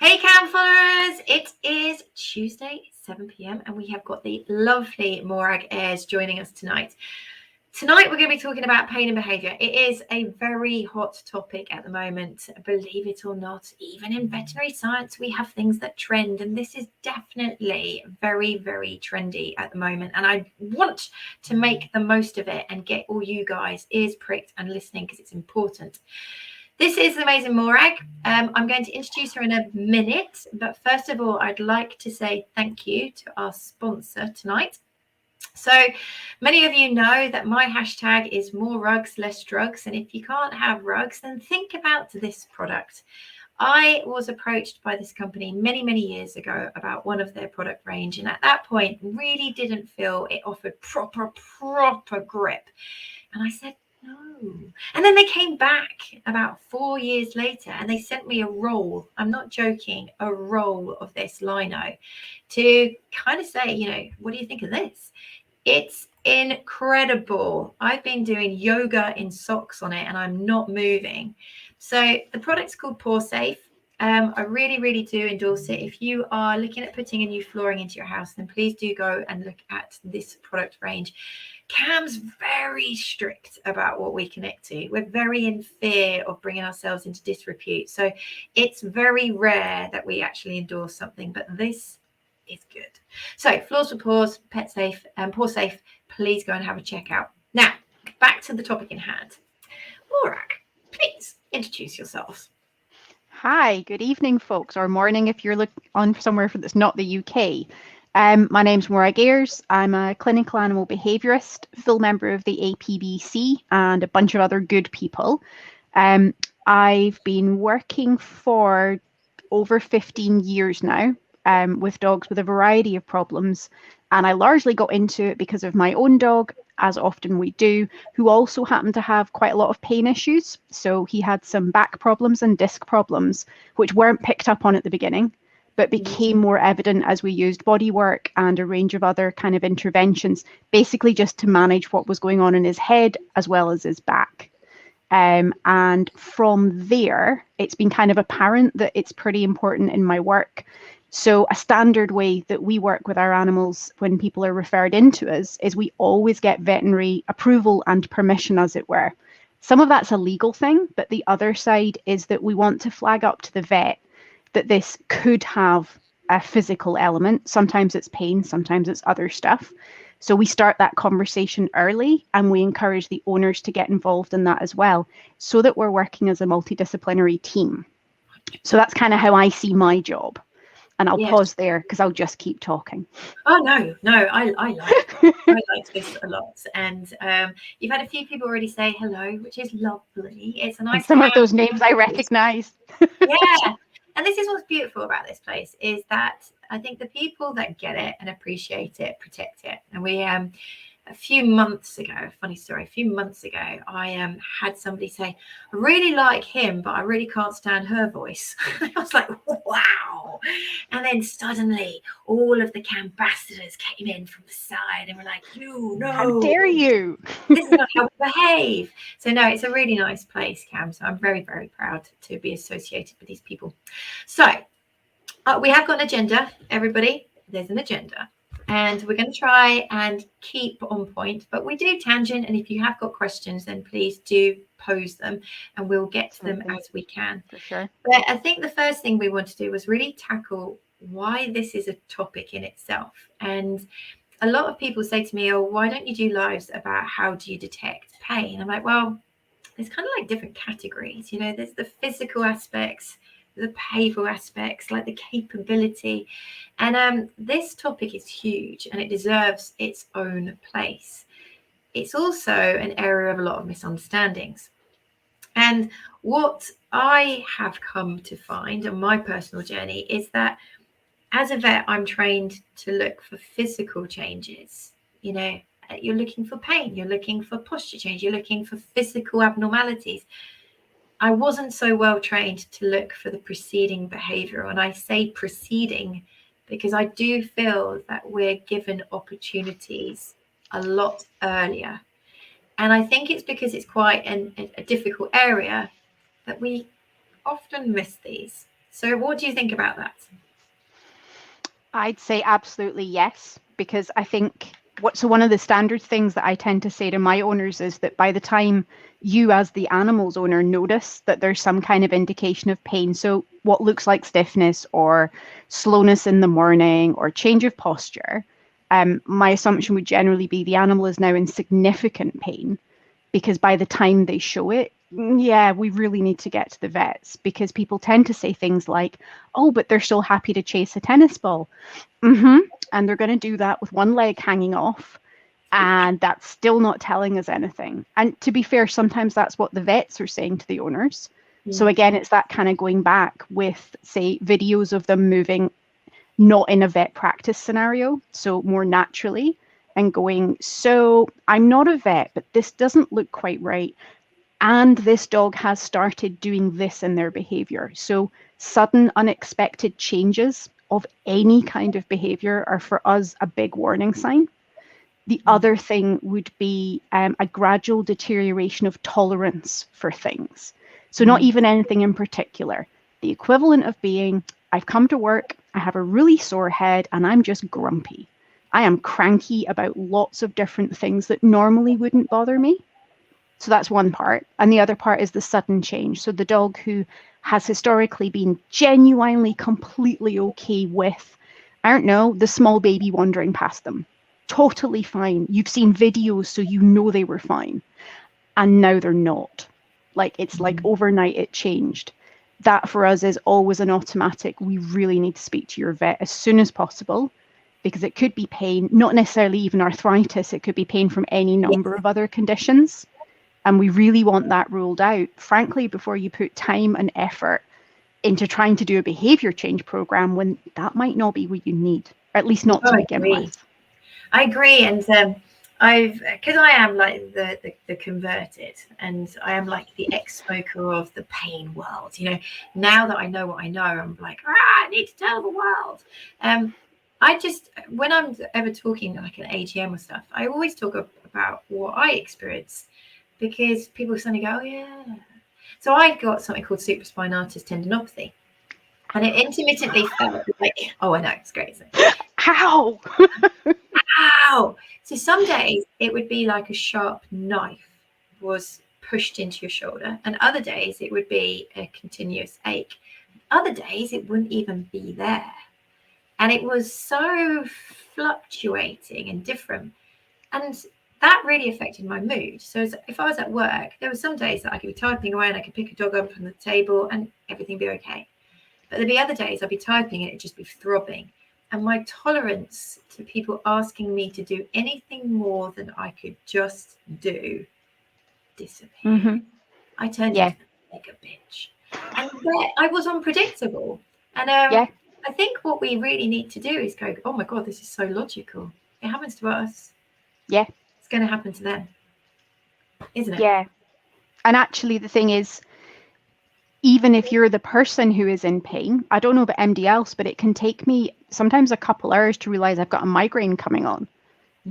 Hey Counsellors, it is Tuesday, 7 p.m. and we have got the lovely Morag Heirs joining us tonight. Tonight we're going to be talking about pain and behaviour. It is a very hot topic at the moment, believe it or not. Even in veterinary science we have things that trend, and this is definitely very, very trendy at the moment, and I want to make the most of it and get all you guys ears pricked and listening because it's important. This is the amazing Morag. I'm going to introduce her in a minute, but first of all, I'd like to say thank you to our sponsor tonight. So many of you know that my hashtag is more rugs, less drugs. And if you can't have rugs, then think about this product. I was approached by this company many, many years ago about one of their product range. And at that point, really didn't feel it offered proper grip. And I said, no. And then they came back about 4 years later and they sent me a roll. I'm not joking, a roll of this lino to kind of say, what do you think of this? It's incredible. I've been doing yoga in socks on it and I'm not moving. So the product's called Paw Safe. I really, really do endorse it. If you are looking at putting a new flooring into your house, then please do go and look at this product range. Cam's very strict about what we connect to. We're very in fear of bringing ourselves into disrepute. So it's very rare that we actually endorse something, but this is good. So Floors for Paws, Pet Safe, and Paw Safe, please go and have a check out. Now, back to the topic in hand. Morag, please introduce yourselves. Hi, good evening, folks, or morning if you're on somewhere that's not the UK. My name's Morag Heirs. I'm a clinical animal behaviourist, full member of the APBC, and a bunch of other good people. I've been working for over 15 years now with dogs with a variety of problems, and I largely got into it because of my own dog, as often we do, who also happened to have quite a lot of pain issues. So he had some back problems and disc problems, which weren't picked up on at the beginning, but became more evident as we used body work and a range of other kind of interventions, basically just to manage what was going on in his head as well as his back. And from there, it's been kind of apparent that it's pretty important in my work. So a standard way that we work with our animals when people are referred into us is we always get veterinary approval and permission, as it were. Some of that's a legal thing, but the other side is that we want to flag up to the vet that this could have a physical element. Sometimes it's pain, sometimes it's other stuff. So we start that conversation early and we encourage the owners to get involved in that as well, so that we're working as a multidisciplinary team. So that's kind of how I see my job. And I'll pause there because I'll just keep talking. Oh, no, I like this a lot. And you've had a few people already say hello, which is lovely. It's a nice. And some of those names I recognise. Yeah. And this is what's beautiful about this place, is that I think the people that get it and appreciate it, protect it. And we, a few months ago, I had somebody say, I really like him, but I really can't stand her voice. I was like, wow. And then suddenly all of the ambassadors came in from the side and were like, no. How dare you? This is not how we behave. So no, it's a really nice place, Cam. So I'm very, very proud to be associated with these people. So we have got an agenda, everybody. There's an agenda. And we're going to try and keep on point, but we do tangent. And if you have got questions, then please do pose them and we'll get to them as we can. For sure. But I think the first thing we want to do was really tackle why this is a topic in itself. And a lot of people say to me, oh, why don't you do lives about how do you detect pain? I'm like, well, there's kind of like different categories. There's the physical aspects, the behavioural aspects, like the capability. And this topic is huge and it deserves its own place. It's also an area of a lot of misunderstandings. And what I have come to find on my personal journey is that as a vet, I'm trained to look for physical changes. You're looking for pain, you're looking for posture change, you're looking for physical abnormalities. I wasn't so well trained to look for the preceding behaviour. And I say preceding because I do feel that we're given opportunities a lot earlier. And I think it's because it's quite a difficult area that we often miss these. So what do you think about that? I'd say absolutely yes, because I think one of the standard things that I tend to say to my owners is that by the time you as the animal's owner notice that there's some kind of indication of pain, so what looks like stiffness or slowness in the morning or change of posture, my assumption would generally be the animal is now in significant pain, because by the time they show it, yeah, we really need to get to the vets, because people tend to say things like, oh, but they're still happy to chase a tennis ball. And they're going to do that with one leg hanging off. And that's still not telling us anything. And to be fair, sometimes that's what the vets are saying to the owners. So again, it's that kind of going back with, say, videos of them moving not in a vet practice scenario, so more naturally, and going, so I'm not a vet, but this doesn't look quite right. And this dog has started doing this in their behavior. So sudden, unexpected changes of any kind of behavior are for us a big warning sign. The other thing would be a gradual deterioration of tolerance for things. So not even anything in particular. The equivalent of being, I've come to work, I have a really sore head, and I'm just grumpy. I am cranky about lots of different things that normally wouldn't bother me. So that's one part. And the other part is the sudden change. So the dog who has historically been genuinely, completely okay with, I don't know, the small baby wandering past them. Totally fine. You've seen videos, so you know they were fine. And now they're not. Like, it's like overnight it changed. That for us is always an automatic. We really need to speak to your vet as soon as possible, because it could be pain, not necessarily even arthritis. It could be pain from any number of other conditions. And we really want that ruled out, frankly, before you put time and effort into trying to do a behavior change program when that might not be what you need, or at least not to begin with. I agree. And because I am like the converted, and I am like the ex-smoker of the pain world, you know, now that I know what I know, I'm like, I need to tell the world. I just, when I'm ever talking like an AGM or stuff, I always talk about what I experience, because people suddenly go, oh yeah. So I got something called supraspinatus tendinopathy, and it intermittently felt like, oh, I know, it's great, isn't it? How? Ow! So some days it would be like a sharp knife was pushed into your shoulder, and other days it would be a continuous ache. Other days it wouldn't even be there. And it was so fluctuating and different. And that really affected my mood. So if I was at work, there were some days that I could be typing away and I could pick a dog up from the table and everything be okay. But there'd be other days I'd be typing and it'd just be throbbing. And my tolerance to people asking me to do anything more than I could just do disappeared. I turned into like a bitch. And I was unpredictable. And I think what we really need to do is go, oh my God, this is so logical. It happens to us. Yeah. It's going to happen to them. Isn't it? Yeah. And actually the thing is, even if you're the person who is in pain, I don't know about MD else, but it can take me sometimes a couple hours to realize I've got a migraine coming on,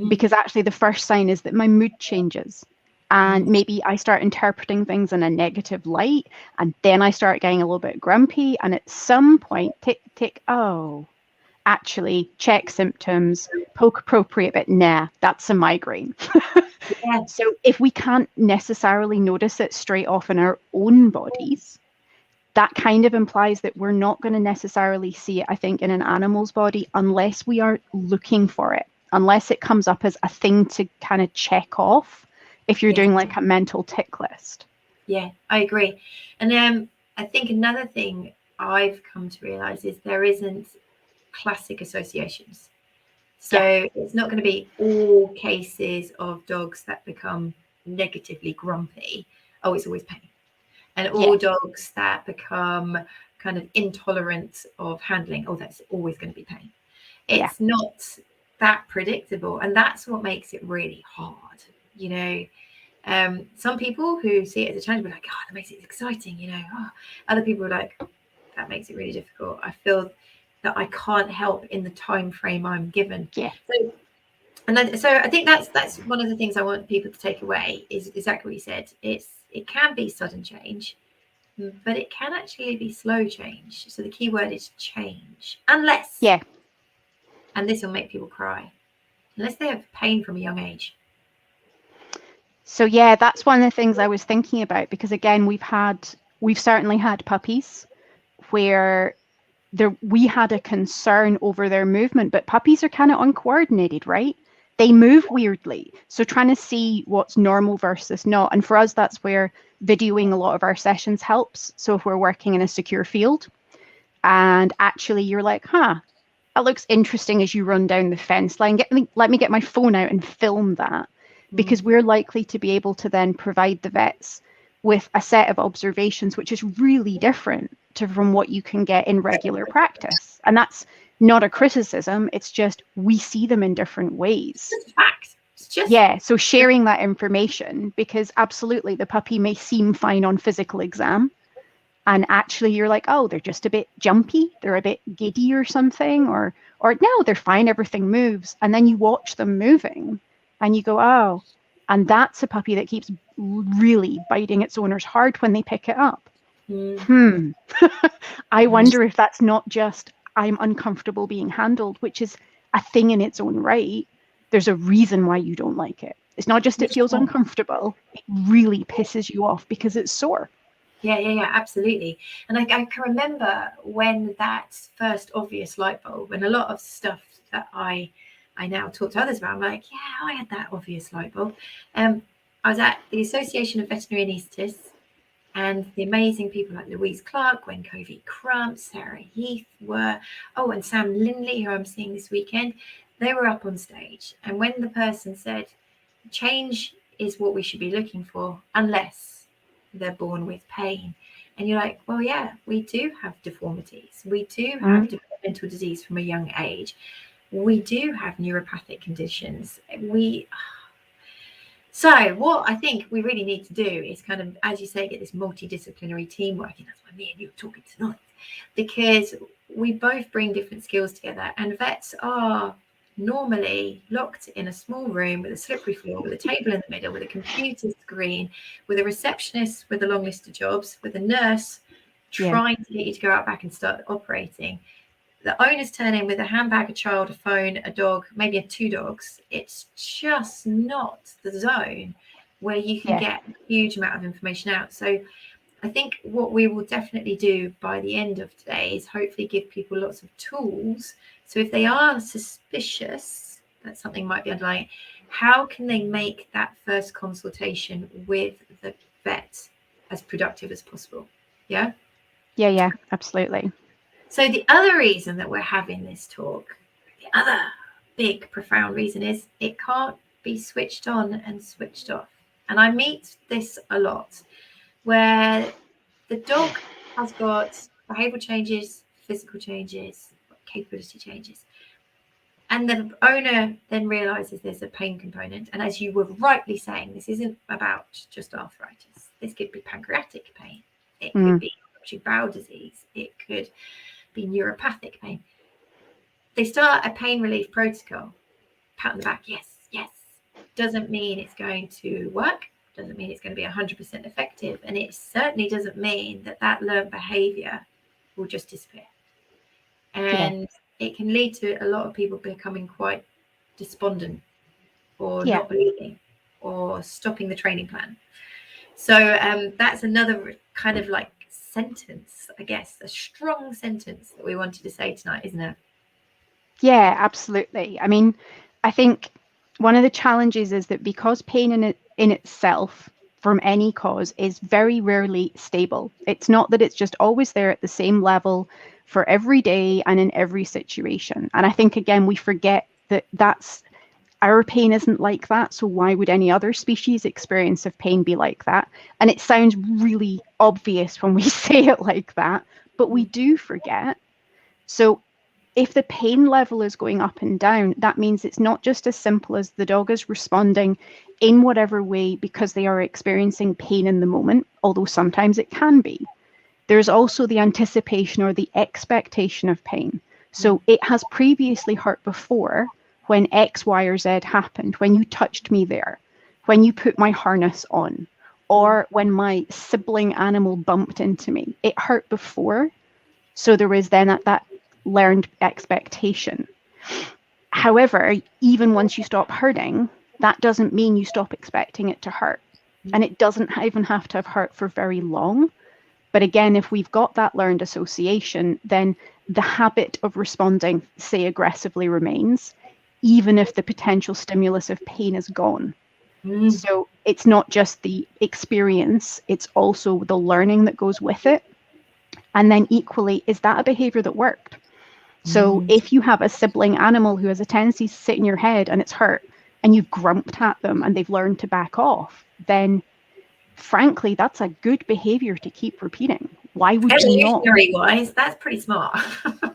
because actually the first sign is that my mood changes. And maybe I start interpreting things in a negative light, and then I start getting a little bit grumpy. And at some point, oh, actually, check symptoms, poke appropriate, but nah, that's a migraine. So if we can't necessarily notice it straight off in our own bodies, that kind of implies that we're not going to necessarily see it, I think, in an animal's body unless we are looking for it, unless it comes up as a thing to kind of check off if you're doing like a mental tick list. Yeah, I agree. And I think another thing I've come to realize is there isn't classic associations. So it's not going to be all cases of dogs that become negatively grumpy. Oh, it's always pain. And all dogs that become kind of intolerant of handling, oh, that's always going to be pain. It's not that predictable. And that's what makes it really hard. You know, some people who see it as a challenge will be like, oh, that makes it exciting. You know, other people are like, that makes it really difficult. I feel that I can't help in the time frame I'm given. So I think that's one of the things I want people to take away is exactly what you said. It can be sudden change. but it can actually be slow change. So the key word is change, unless, and this will make people cry, unless they have pain from a young age. So yeah, that's one of the things I was thinking about, because again, we've certainly had puppies where we had a concern over their movement, but puppies are kind of uncoordinated, right? They move weirdly. So trying to see what's normal versus not. And for us, that's where videoing a lot of our sessions helps. So if we're working in a secure field and actually you're like, that looks interesting as you run down the fence line, let me get my phone out and film that, because we're likely to be able to then provide the vets with a set of observations which is really different from what you can get in regular practice. And that's not a criticism, it's just we see them in different ways. It's facts. It's just, yeah, so sharing that information, because absolutely the puppy may seem fine on physical exam, and actually you're like, oh, they're just a bit jumpy, they're a bit giddy or something, or no, they're fine, everything moves. And then you watch them moving and you go, oh, and that's a puppy that keeps really biting its owners hard when they pick it up. I wonder if that's not just I'm uncomfortable being handled, which is a thing in its own right. There's a reason why you don't like it. It's not just it feels uncomfortable, it really pisses you off because it's sore. Yeah, absolutely. And I can remember when that first obvious light bulb, and a lot of stuff that I now talk to others about, I'm like, yeah, I had that obvious light bulb. I was at the Association of Veterinary Anaesthetists, and the amazing people like Louise Clark, Gwen Covey-Crump, Sarah Heath and Sam Lindley, who I'm seeing this weekend, they were up on stage. And when the person said, change is what we should be looking for, unless they're born with pain. And you're like, well, yeah, we do have deformities. We do have developmental disease from a young age. We do have neuropathic conditions. So what I think we really need to do is kind of, as you say, get this multidisciplinary team working. That's why me and you are talking tonight, because we both bring different skills together, and vets are normally locked in a small room with a slippery floor, with a table in the middle, with a computer screen, with a receptionist with a long list of jobs, with a nurse trying to get you to go out back and start operating. The owners turn in with a handbag, a child, a phone, a dog, maybe 2 dogs. It's just not the zone where you can get a huge amount of information out. So I think what we will definitely do by the end of today is hopefully give people lots of tools. So if they are suspicious that something might be underlying, how can they make that first consultation with the vet as productive as possible? Yeah, absolutely. So the other reason that we're having this talk, the other big, profound reason, is it can't be switched on and switched off. And I meet this a lot, where the dog has got behavioural changes, physical changes, capability changes. And the owner then realises there's a pain component. And as you were rightly saying, this isn't about just arthritis. This could be pancreatic pain. It could be bowel disease. It could be neuropathic pain. They start a pain relief protocol, pat on the back, yes. Doesn't mean it's going to work, doesn't mean it's going to be 100% effective, and it certainly doesn't mean that learned behaviour will just disappear. And it can lead to a lot of people becoming quite despondent, or not believing, or stopping the training plan. So that's another kind of like sentence, I guess, a strong sentence that we wanted to say tonight, isn't it? Yeah, absolutely. I mean, I think one of the challenges is that because pain in itself from any cause is very rarely stable. It's not that it's just always there at the same level for every day and in every situation. And I think, again, we forget that our pain isn't like that. So why would any other species experience of pain be like that? And it sounds really obvious when we say it like that, but we do forget. So if the pain level is going up and down, that means it's not just as simple as the dog is responding in whatever way because they are experiencing pain in the moment, although sometimes it can be. There's also the anticipation or the expectation of pain. So it has previously hurt before when X, Y, or Z happened, when you touched me there, when you put my harness on, or when my sibling animal bumped into me. It hurt before, so there was then that learned expectation. However, even once you stop hurting, that doesn't mean you stop expecting it to hurt. And it doesn't even have to have hurt for very long. But again, if we've got that learned association, then the habit of responding, say, aggressively remains, even if the potential stimulus of pain is gone. So it's not just the experience, it's also the learning that goes with it. And then equally, is that a behavior that worked? So if you have a sibling animal who has a tendency to sit in your head and it's hurt, and you've grumped at them and they've learned to back off, then frankly, that's a good behavior to keep repeating. Why would you not? Evolutionary wise, that's pretty smart.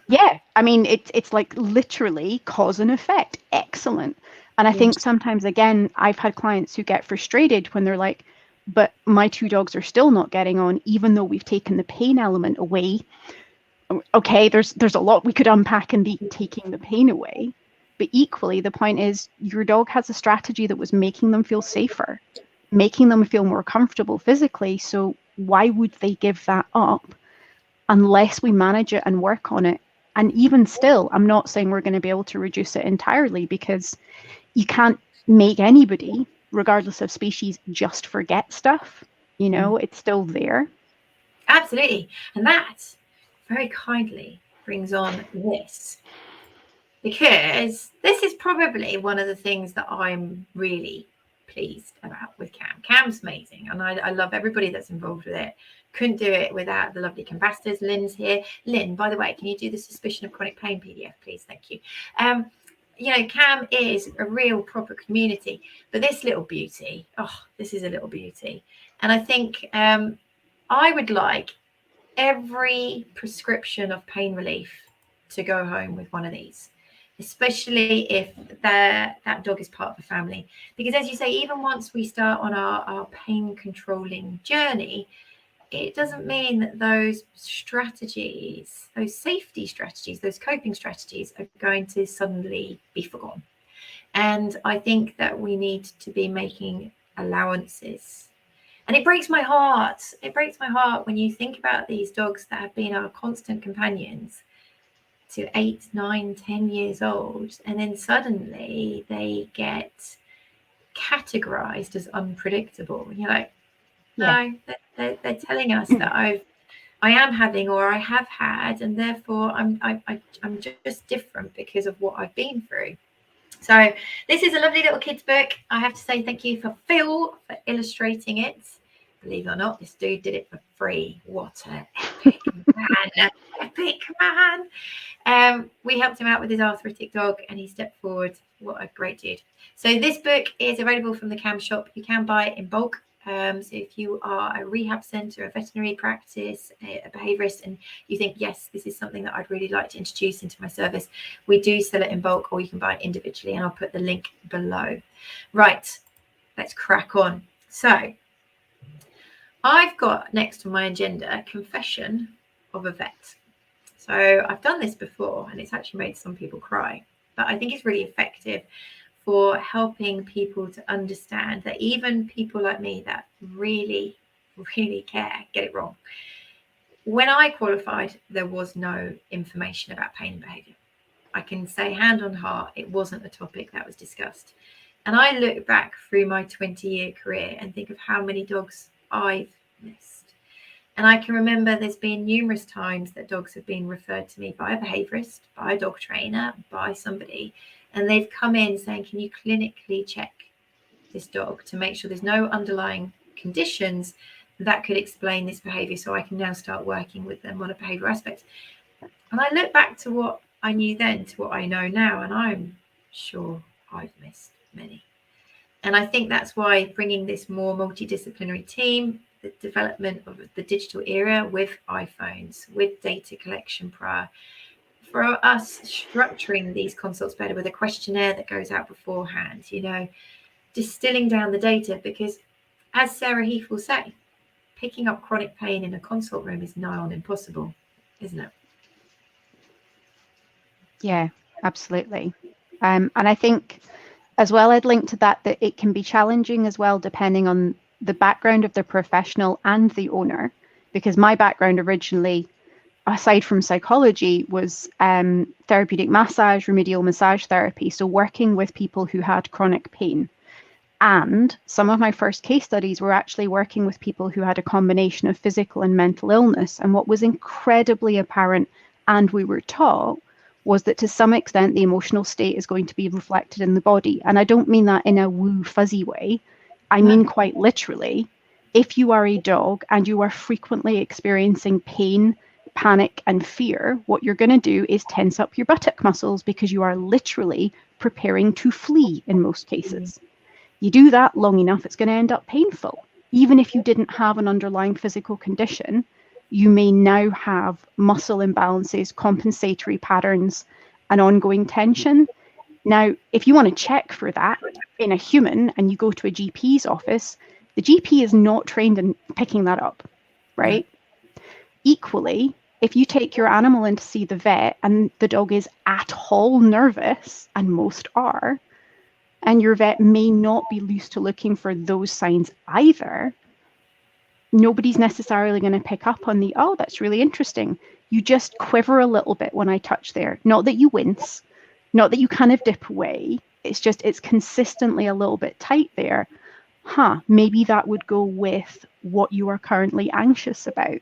Yeah, I mean, it's like literally cause and effect. Excellent. And I think sometimes, again, I've had clients who get frustrated when they're like, but my two dogs are still not getting on, even though we've taken the pain element away. Okay, there's a lot we could unpack in the taking the pain away. But equally, the point is your dog has a strategy that was making them feel safer, making them feel more comfortable physically. So why would they give that up unless we manage it and work on it? And even still, I'm not saying we're going to be able to reduce it entirely, because you can't make anybody, regardless of species, just forget stuff. You know, it's still there. Absolutely. And that very kindly brings on this, because this is probably one of the things that I'm really pleased about with Cam. Cam's amazing, and I love everybody that's involved with it. Couldn't do it without the lovely ambassadors. Lynn's here. Lynn, by the way, can you do the suspicion of chronic pain PDF, please? Thank you. You know, Cam is a real proper community, but this little beauty, this is a little beauty. And I think I would like every prescription of pain relief to go home with one of these, especially if that dog is part of the family. Because as you say, even once we start on our pain controlling journey, it doesn't mean that those strategies, those safety strategies, those coping strategies are going to suddenly be forgotten. And I think that we need to be making allowances. And it breaks my heart. It breaks my heart when you think about these dogs that have been our constant companions to 8, 9, 10 years old, and then suddenly they get categorized as unpredictable. You're like, no, they're telling us that I am having, or I have had, and therefore I'm just different because of what I've been through. So this is a lovely little kids book. I have to say thank you for Phil for illustrating it. Believe it or not, this dude did it for free. What an epic man! Epic man. We helped him out with his arthritic dog, and he stepped forward. What a great dude. So this book is available from the Cam shop. You can buy it in bulk. So if you are a rehab centre, a veterinary practice, a behaviourist, and you think, yes, this is something that I'd really like to introduce into my service, we do sell it in bulk, or you can buy it individually, and I'll put the link below. Right, let's crack on. So I've got next on my agenda confession of a vet. So I've done this before, and it's actually made some people cry, but I think it's really effective for helping people to understand that even people like me that really, really care get it wrong. When I qualified, there was no information about pain and behaviour. I can say hand on heart, it wasn't a topic that was discussed. And I look back through my 20-year career and think of how many dogs I've missed. And I can remember there's been numerous times that dogs have been referred to me by a behaviourist, by a dog trainer, by somebody, and they've come in saying, can you clinically check this dog to make sure there's no underlying conditions that could explain this behaviour, so I can now start working with them on a behavioural aspect. And I look back to what I knew then to what I know now, and I'm sure I've missed many. And I think that's why bringing this more multidisciplinary team, the development of the digital era with iPhones, with data collection prior, for us structuring these consults better with a questionnaire that goes out beforehand, you know, distilling down the data, because as Sarah Heath will say, picking up chronic pain in a consult room is nigh on impossible, isn't it? Yeah, absolutely. And I think as well, I'd link to that it can be challenging as well, depending on the background of the professional and the owner, because my background originally, aside from psychology, was therapeutic massage, remedial massage therapy. So working with people who had chronic pain. And some of my first case studies were actually working with people who had a combination of physical and mental illness. And what was incredibly apparent, and we were taught, was that to some extent the emotional state is going to be reflected in the body. And I don't mean that in a woo fuzzy way. I mean quite literally, if you are a dog and you are frequently experiencing pain, panic and fear, what you're going to do is tense up your buttock muscles because you are literally preparing to flee in most cases. You do that long enough, it's going to end up painful. Even if you didn't have an underlying physical condition, you may now have muscle imbalances, compensatory patterns, and ongoing tension. Now, if you want to check for that in a human and you go to a GP's office, the GP is not trained in picking that up, right? Equally, if you take your animal in to see the vet and the dog is at all nervous, and most are, and your vet may not be used to looking for those signs either, nobody's necessarily going to pick up on the, oh, that's really interesting. You just quiver a little bit when I touch there. Not that you wince, not that you kind of dip away. It's just, it's consistently a little bit tight there. Maybe that would go with what you are currently anxious about.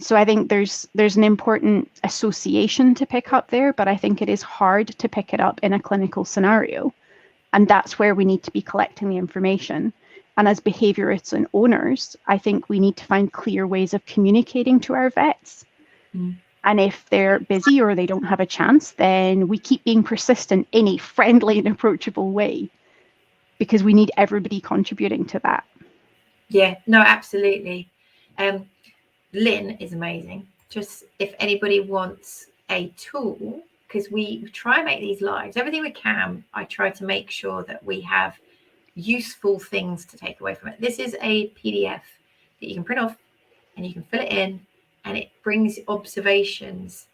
So I think there's an important association to pick up there, but I think it is hard to pick it up in a clinical scenario. And that's where we need to be collecting the information. And as behaviourists and owners, I think we need to find clear ways of communicating to our vets. And if they're busy or they don't have a chance, then we keep being persistent in a friendly and approachable way, because we need everybody contributing to that. Yeah, no, absolutely. Lynn is amazing. Just if anybody wants a tool, because we try and make these lives, everything we can, I try to make sure that we have useful things to take away from it. This is a PDF that you can print off and you can fill it in, and it brings observations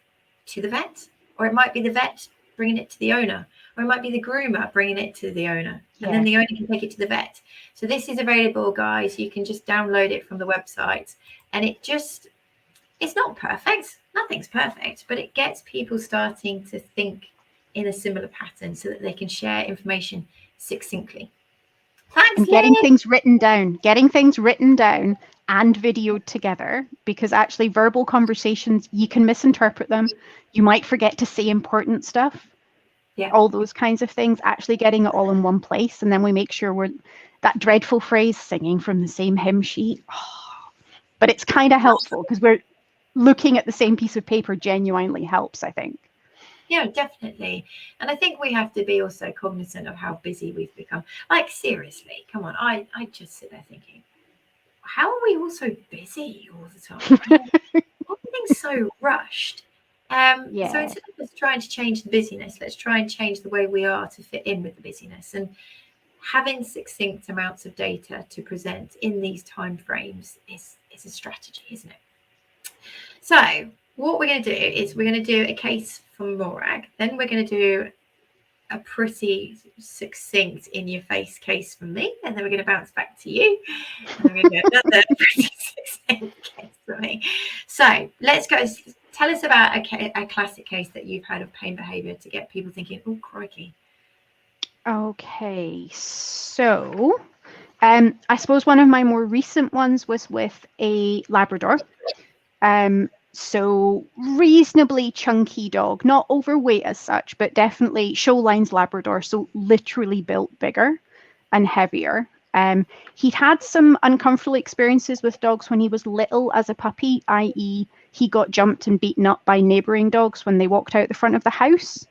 to the vet, or it might be the vet bringing it to the owner, or it might be the groomer bringing it to the owner, and then the owner can take it to the vet. So this is available, guys. You can just download it from the website, and it's not perfect. Nothing's perfect, but it gets people starting to think in a similar pattern so that they can share information succinctly. Thanks, and getting things written down and videoed together, because actually verbal conversations, you can misinterpret them. You might forget to say important stuff. All those kinds of things, actually getting it all in one place. And then we make sure we're that dreadful phrase, singing from the same hymn sheet. But it's kind of helpful because we're looking at the same piece of paper genuinely helps, I think. Yeah, definitely. And I think we have to be also cognizant of how busy we've become. Like, seriously, come on. I just sit there thinking, how are we all so busy all the time? Everything's so rushed. So instead of just trying to change the busyness, let's try and change the way we are to fit in with the busyness. And having succinct amounts of data to present in these time frames is a strategy, isn't it? So what we're going to do is we're going to do a case from Morag, then we're going to do a pretty succinct in-your-face case from me, and then we're going to bounce back to you, and then we're going to do another pretty succinct case from me. So let's go. Tell us about a classic case that you've had of pain behaviour to get people thinking, oh, crikey. Okay, so I suppose one of my more recent ones was with a Labrador. So reasonably chunky dog, not overweight as such, but definitely show lines Labrador, so literally built bigger and heavier. He'd had some uncomfortable experiences with dogs when he was little as a puppy, i.e. he got jumped and beaten up by neighbouring dogs when they walked out the front of the house.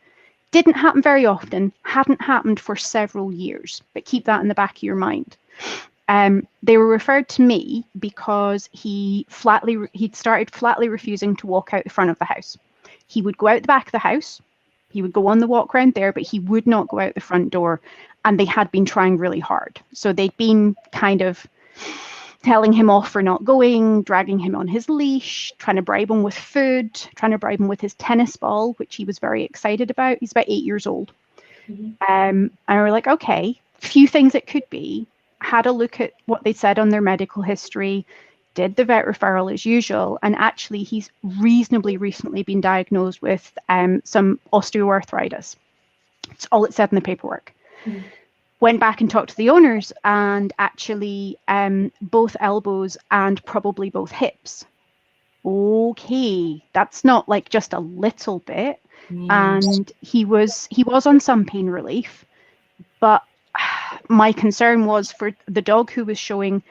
Didn't happen very often, hadn't happened for several years, but keep that in the back of your mind. They were referred to me because he'd started flatly refusing to walk out the front of the house. He would go out the back of the house, he would go on the walk around there, but he would not go out the front door, and they had been trying really hard. So they'd been kind of telling him off for not going, dragging him on his leash, trying to bribe him with food, trying to bribe him with his tennis ball, which he was very excited about. He's about 8 years old. And we're like, okay, few things it could be. had a look at what they said on their medical history, did the vet referral as usual, and actually he's reasonably recently been diagnosed with some osteoarthritis. That's all it said in the paperwork. Mm. Went back and talked to the owners, and actually both elbows and probably both hips. Okay, that's not like just a little bit. And he was on some pain relief, but my concern was for the dog who was showing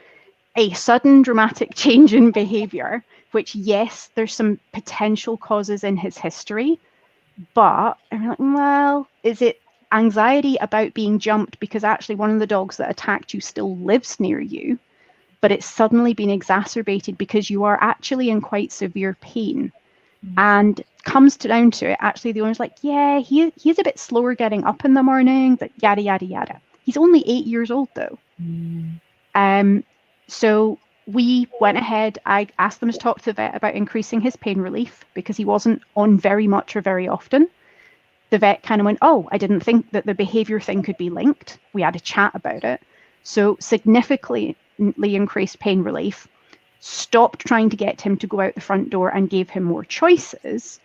a sudden dramatic change in behavior, which, yes, there's some potential causes in his history, but I'm like, well, is it anxiety about being jumped because actually one of the dogs that attacked you still lives near you, but it's suddenly been exacerbated because you are actually in quite severe pain? And comes down to it, actually the owner's like, yeah, he's a bit slower getting up in the morning, but yada yada yada. He's only 8 years old though. So we went ahead. I asked them to talk to the vet about increasing his pain relief because he wasn't on very much or very often. The vet kind of went, oh, I didn't think that the behavior thing could be linked. We had a chat about it. So significantly increased pain relief, stopped trying to get him to go out the front door and gave him more choices.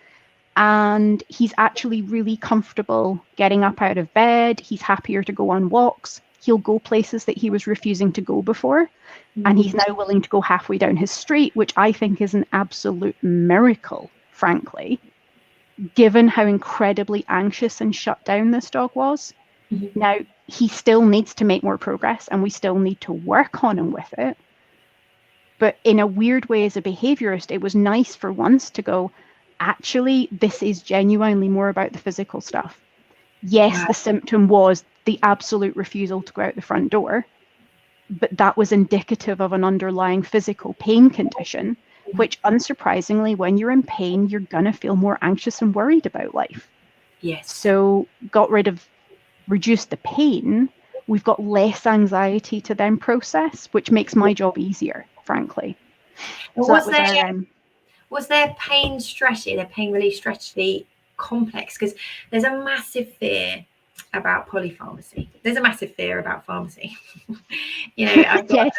And he's actually really comfortable getting up out of bed. He's happier to go on walks. He'll go places that he was refusing to go before. And he's now willing to go halfway down his street, which I think is an absolute miracle, frankly, given how incredibly anxious and shut down this dog was. Now, he still needs to make more progress, and we still need to work on him with it. But in a weird way, as a behaviorist, it was nice for once to go, actually, this is genuinely more about the physical stuff. Yes, the symptom was the absolute refusal to go out the front door, but that was indicative of an underlying physical pain condition, which unsurprisingly, when you're in pain, you're going to feel more anxious and worried about life. Yes. So reduced the pain, we've got less anxiety to then process, which makes my job easier, frankly. So was their pain strategy, their pain relief strategy complex? Because there's a massive fear about polypharmacy. There's a massive fear about pharmacy. I've got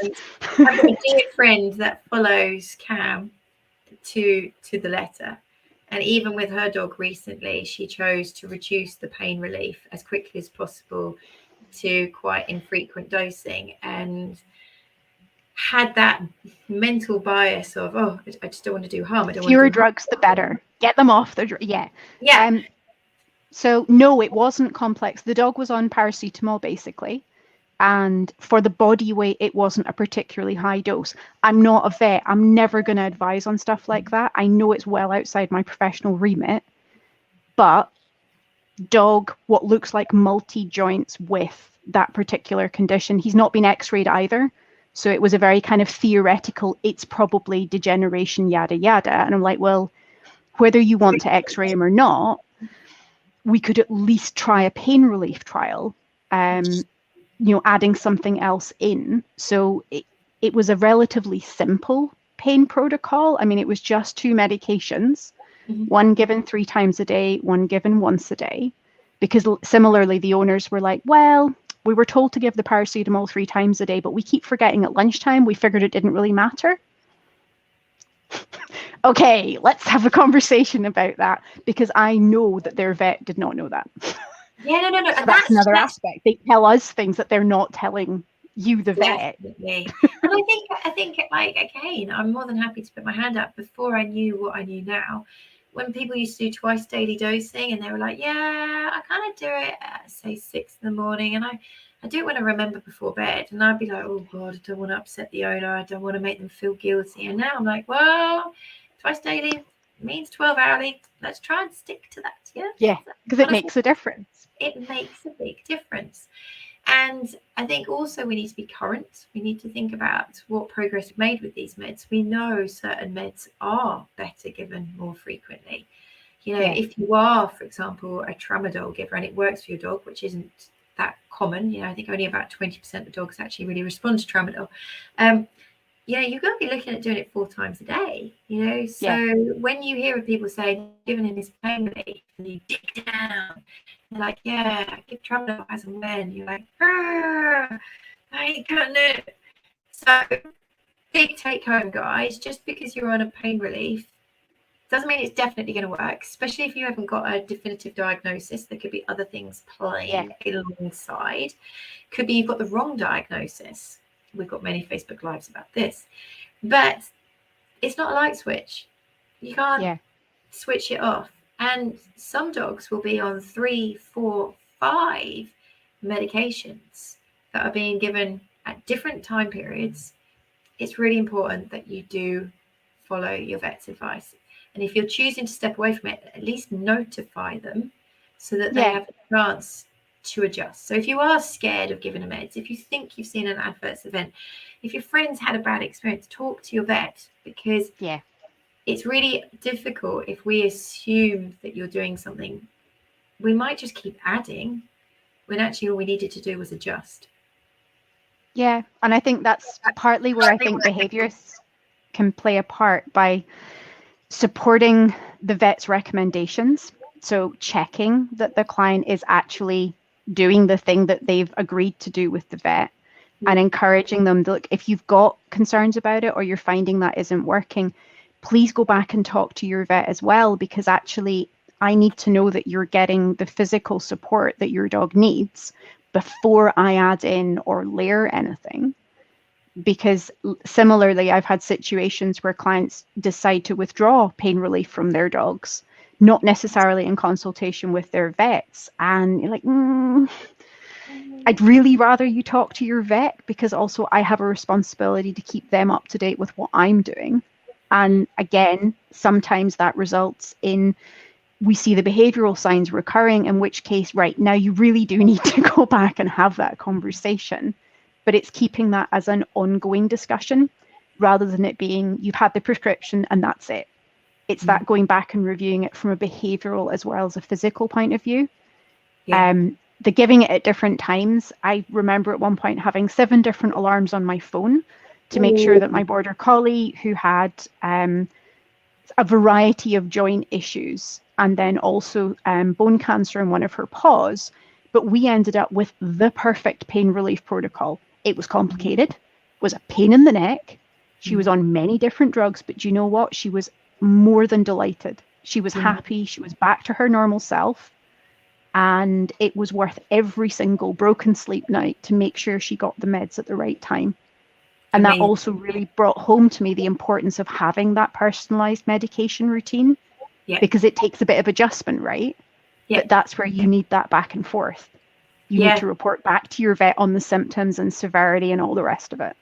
a dear friend that follows Cam to the letter, and even with her dog recently, she chose to reduce the pain relief as quickly as possible to quite infrequent dosing, and had that mental bias of, oh, I just don't want to do harm. I don't Fewer want to do drugs, the better. Get them off the yeah. So no, it wasn't complex. The dog was on paracetamol basically, and for the body weight, it wasn't a particularly high dose. I'm not a vet. I'm never going to advise on stuff like that. I know it's well outside my professional remit, but dog, what looks like multi-joints with that particular condition, he's not been x-rayed either. So it was a very kind of theoretical, it's probably degeneration, yada, yada. And I'm like, well, whether you want to x-ray him or not, we could at least try a pain relief trial, adding something else in. So it was a relatively simple pain protocol. I mean, it was just 2 medications, one given 3 times a day, one given once a day. Because similarly, the owners were like, well, we were told to give the paracetamol 3 times a day, but we keep forgetting at lunchtime. We figured it didn't really matter. Okay, let's have a conversation about that, because I know that their vet did not know that. Yeah, no. So that's another aspect. They tell us things that they're not telling you, the vet. Definitely. And I think like, again, I'm more than happy to put my hand up. Before I knew what I knew now, when people used to do twice daily dosing, and they were like, yeah, I kind of do it at, say, 6 in the morning, and I do want to remember before bed, and I'd be like, oh God, I don't want to upset the owner, I don't want to make them feel guilty. And now I'm like, well, twice daily means 12 hourly. Let's try and stick to that. Yeah, because it makes a difference. It makes a big difference. And I think also we need to be current. We need to think about what progress we've made with these meds. We know certain meds are better given more frequently. If you are, for example, a tramadol giver and it works for your dog, which isn't that common, I think only about 20% of dogs actually really respond to tramadol. You've got to be looking at doing it 4 times a day, So when you hear of people saying, giving him his pain relief, and you dig down, they're like, yeah, I give tramadol as and when. You're like, I can't. So, big take home, guys, just because you're on a pain relief doesn't mean it's definitely going to work, especially if you haven't got a definitive diagnosis. There could be other things playing alongside. Could be you've got the wrong diagnosis. We've got many Facebook Lives about this. But it's not a light switch. You can't switch it off. And some dogs will be on 3, 4, 5 medications that are being given at different time periods. It's really important that you do follow your vet's advice. And if you're choosing to step away from it, at least notify them so that they have a chance to adjust. So if you are scared of giving a meds, if you think you've seen an adverse event, if your friends had a bad experience, talk to your vet, because it's really difficult if we assume that you're doing something. We might just keep adding when actually all we needed to do was adjust. Yeah, and I think that's partly where I think behaviourists can play a part by supporting the vet's recommendations. So checking that the client is actually doing the thing that they've agreed to do with the vet, and encouraging them to, look, if you've got concerns about it or you're finding that isn't working, please go back and talk to your vet as well, because actually I need to know that you're getting the physical support that your dog needs before I add in or layer anything. Because similarly, I've had situations where clients decide to withdraw pain relief from their dogs, not necessarily in consultation with their vets. And you're like, I'd really rather you talk to your vet, because also I have a responsibility to keep them up to date with what I'm doing. And again, sometimes that results in, we see the behavioral signs recurring, in which case, right, now you really do need to go back and have that conversation. But it's keeping that as an ongoing discussion rather than it being, you've had the prescription and that's it. It's that going back and reviewing it from a behavioral as well as a physical point of view. The giving it at different times. I remember at one point having 7 different alarms on my phone to make sure that my border collie, who had a variety of joint issues and then also bone cancer in one of her paws, but we ended up with the perfect pain relief protocol. It was complicated, was a pain in the neck. She was on many different drugs, but do you know what? She was more than delighted. She was happy. She was back to her normal self. And it was worth every single broken sleep night to make sure she got the meds at the right time. And that also really brought home to me the importance of having that personalized medication routine, because it takes a bit of adjustment, right? But that's where you need that back and forth. You need to report back to your vet on the symptoms and severity and all the rest of it.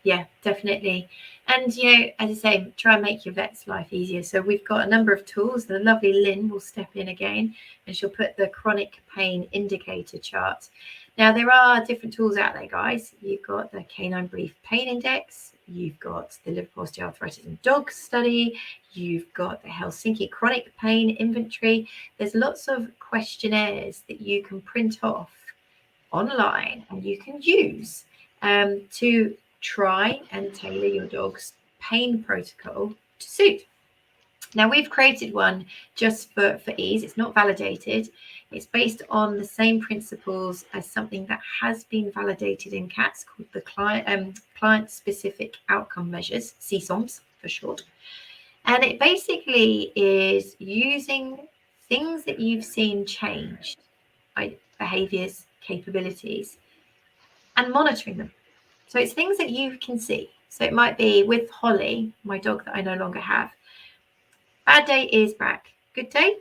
Yeah, definitely. And, you know, as I say, try and make your vet's life easier. So we've got a number of tools. The lovely Lynn will step in again and she'll put the chronic pain indicator chart. Now, there are different tools out there, guys. You've got the Canine Brief Pain Index. You've got the Liver Osteoarthritis in Dogs study. You've got the Helsinki Chronic Pain Inventory. There's lots of questionnaires that you can print off online and you can use to try and tailor your dog's pain protocol to suit. Now, we've created one just for ease. It's not validated. It's based on the same principles as something that has been validated in cats called the client-specific outcome measures, CSOMs for short. And it basically is using things that you've seen changed, like behaviours, capabilities, and monitoring them. So it's things that you can see. So it might be with Holly, my dog that I no longer have. Bad day, ears back. Good day,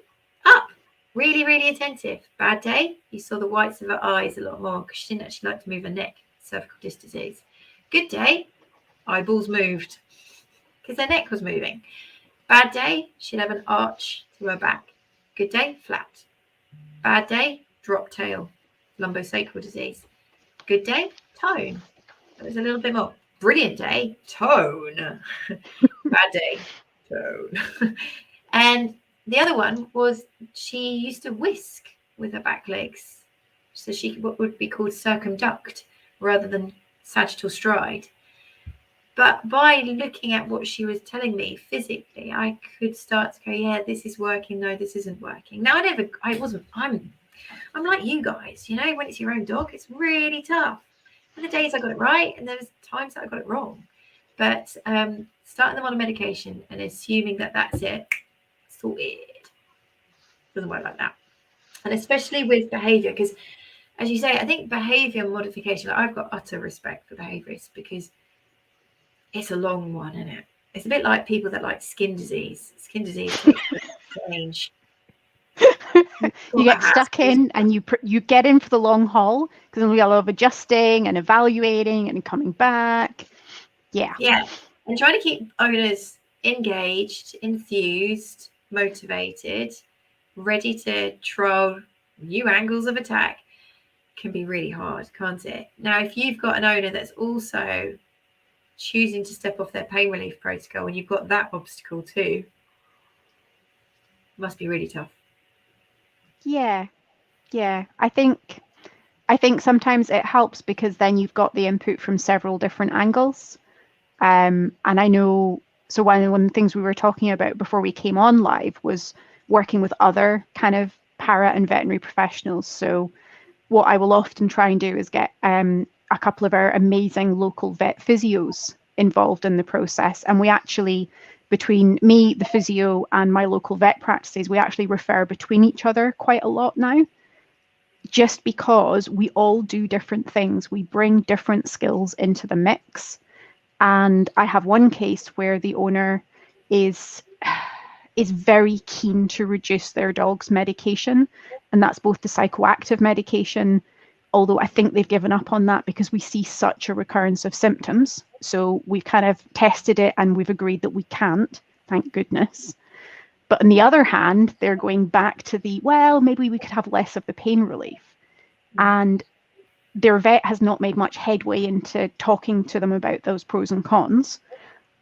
up. Really, really attentive. Bad day, you saw the whites of her eyes a lot more because she didn't actually like to move her neck, cervical disc disease. Good day, eyeballs moved because her neck was moving. Bad day, she'd have an arch to her back. Good day, flat. Bad day, drop tail, lumbosacral disease. Good day, tone. That was a little bit more. Brilliant day, tone. Bad day, tone. And the other one was she used to whisk with her back legs. So she what would be called circumduct rather than sagittal stride. But by looking at what she was telling me physically, I could start to go, yeah, this is working. No, this isn't working. Now, I'm like you guys, you know, when it's your own dog, it's really tough. And the days I got it right, and there was times that I got it wrong. But starting them on a medication and assuming that that's it, sorted, doesn't work like that. And especially with behaviour, because as you say, I think behaviour modification, like, I've got utter respect for behaviourists because it's a long one, isn't it? It's a bit like people that like skin disease. Skin disease takes change. You get stuck in and you get in for the long haul because there'll be a lot of adjusting and evaluating and coming back. Yeah. And trying to keep owners engaged, enthused, motivated, ready to trial new angles of attack can be really hard, can't it? Now, if you've got an owner that's also choosing to step off their pain relief protocol and you've got that obstacle too, it must be really tough. Yeah. I think sometimes it helps because then you've got the input from several different angles. And I know, so one of the things we were talking about before we came on live was working with other kind of para and veterinary professionals. So what I will often try and do is get a couple of our amazing local vet physios involved in the process. And we actually, between me, the physio, and my local vet practices, we actually refer between each other quite a lot now, just because we all do different things. We bring different skills into the mix. And I have one case where the owner is very keen to reduce their dog's medication, and that's both the psychoactive medication, although I think they've given up on that because we see such a recurrence of symptoms. So we've kind of tested it and we've agreed that we can't, thank goodness. But on the other hand, they're going back to well, maybe we could have less of the pain relief. And their vet has not made much headway into talking to them about those pros and cons.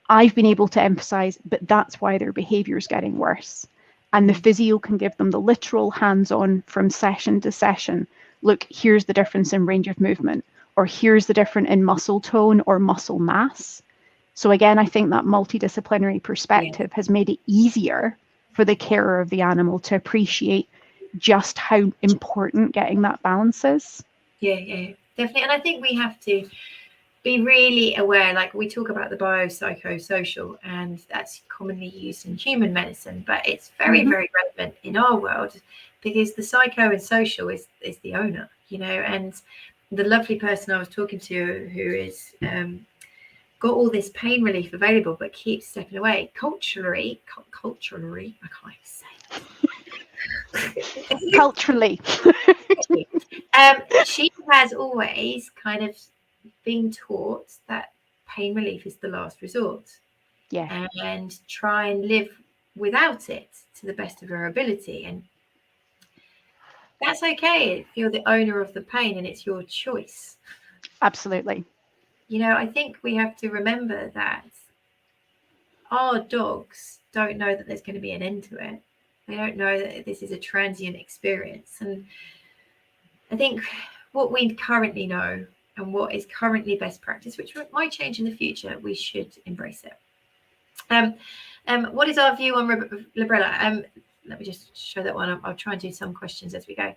I've been able to emphasize, but that's why their behavior is getting worse. And the physio can give them the literal hands-on from session to session. Look, here's the difference in range of movement, or here's the difference in muscle tone or muscle mass. So again, I think that multidisciplinary perspective has made it easier for the carer of the animal to appreciate just how important getting that balance is. Yeah, definitely. And I think we have to be really aware, like we talk about the biopsychosocial, and that's commonly used in human medicine, but it's very, very relevant in our world because the psycho and social is the owner, and the lovely person I was talking to who is got all this pain relief available but keeps stepping away culturally, I can't even say it. Culturally. She has always kind of been taught that pain relief is the last resort. Yeah. And try and live without it to the best of her ability. And that's okay if you're the owner of the pain and it's your choice. Absolutely. I think we have to remember that our dogs don't know that there's going to be an end to it. They don't know that this is a transient experience. And I think what we currently know and what is currently best practice, which might change in the future, we should embrace it. What is our view on Librela? Let me just show that one. I'll try and do some questions as we go.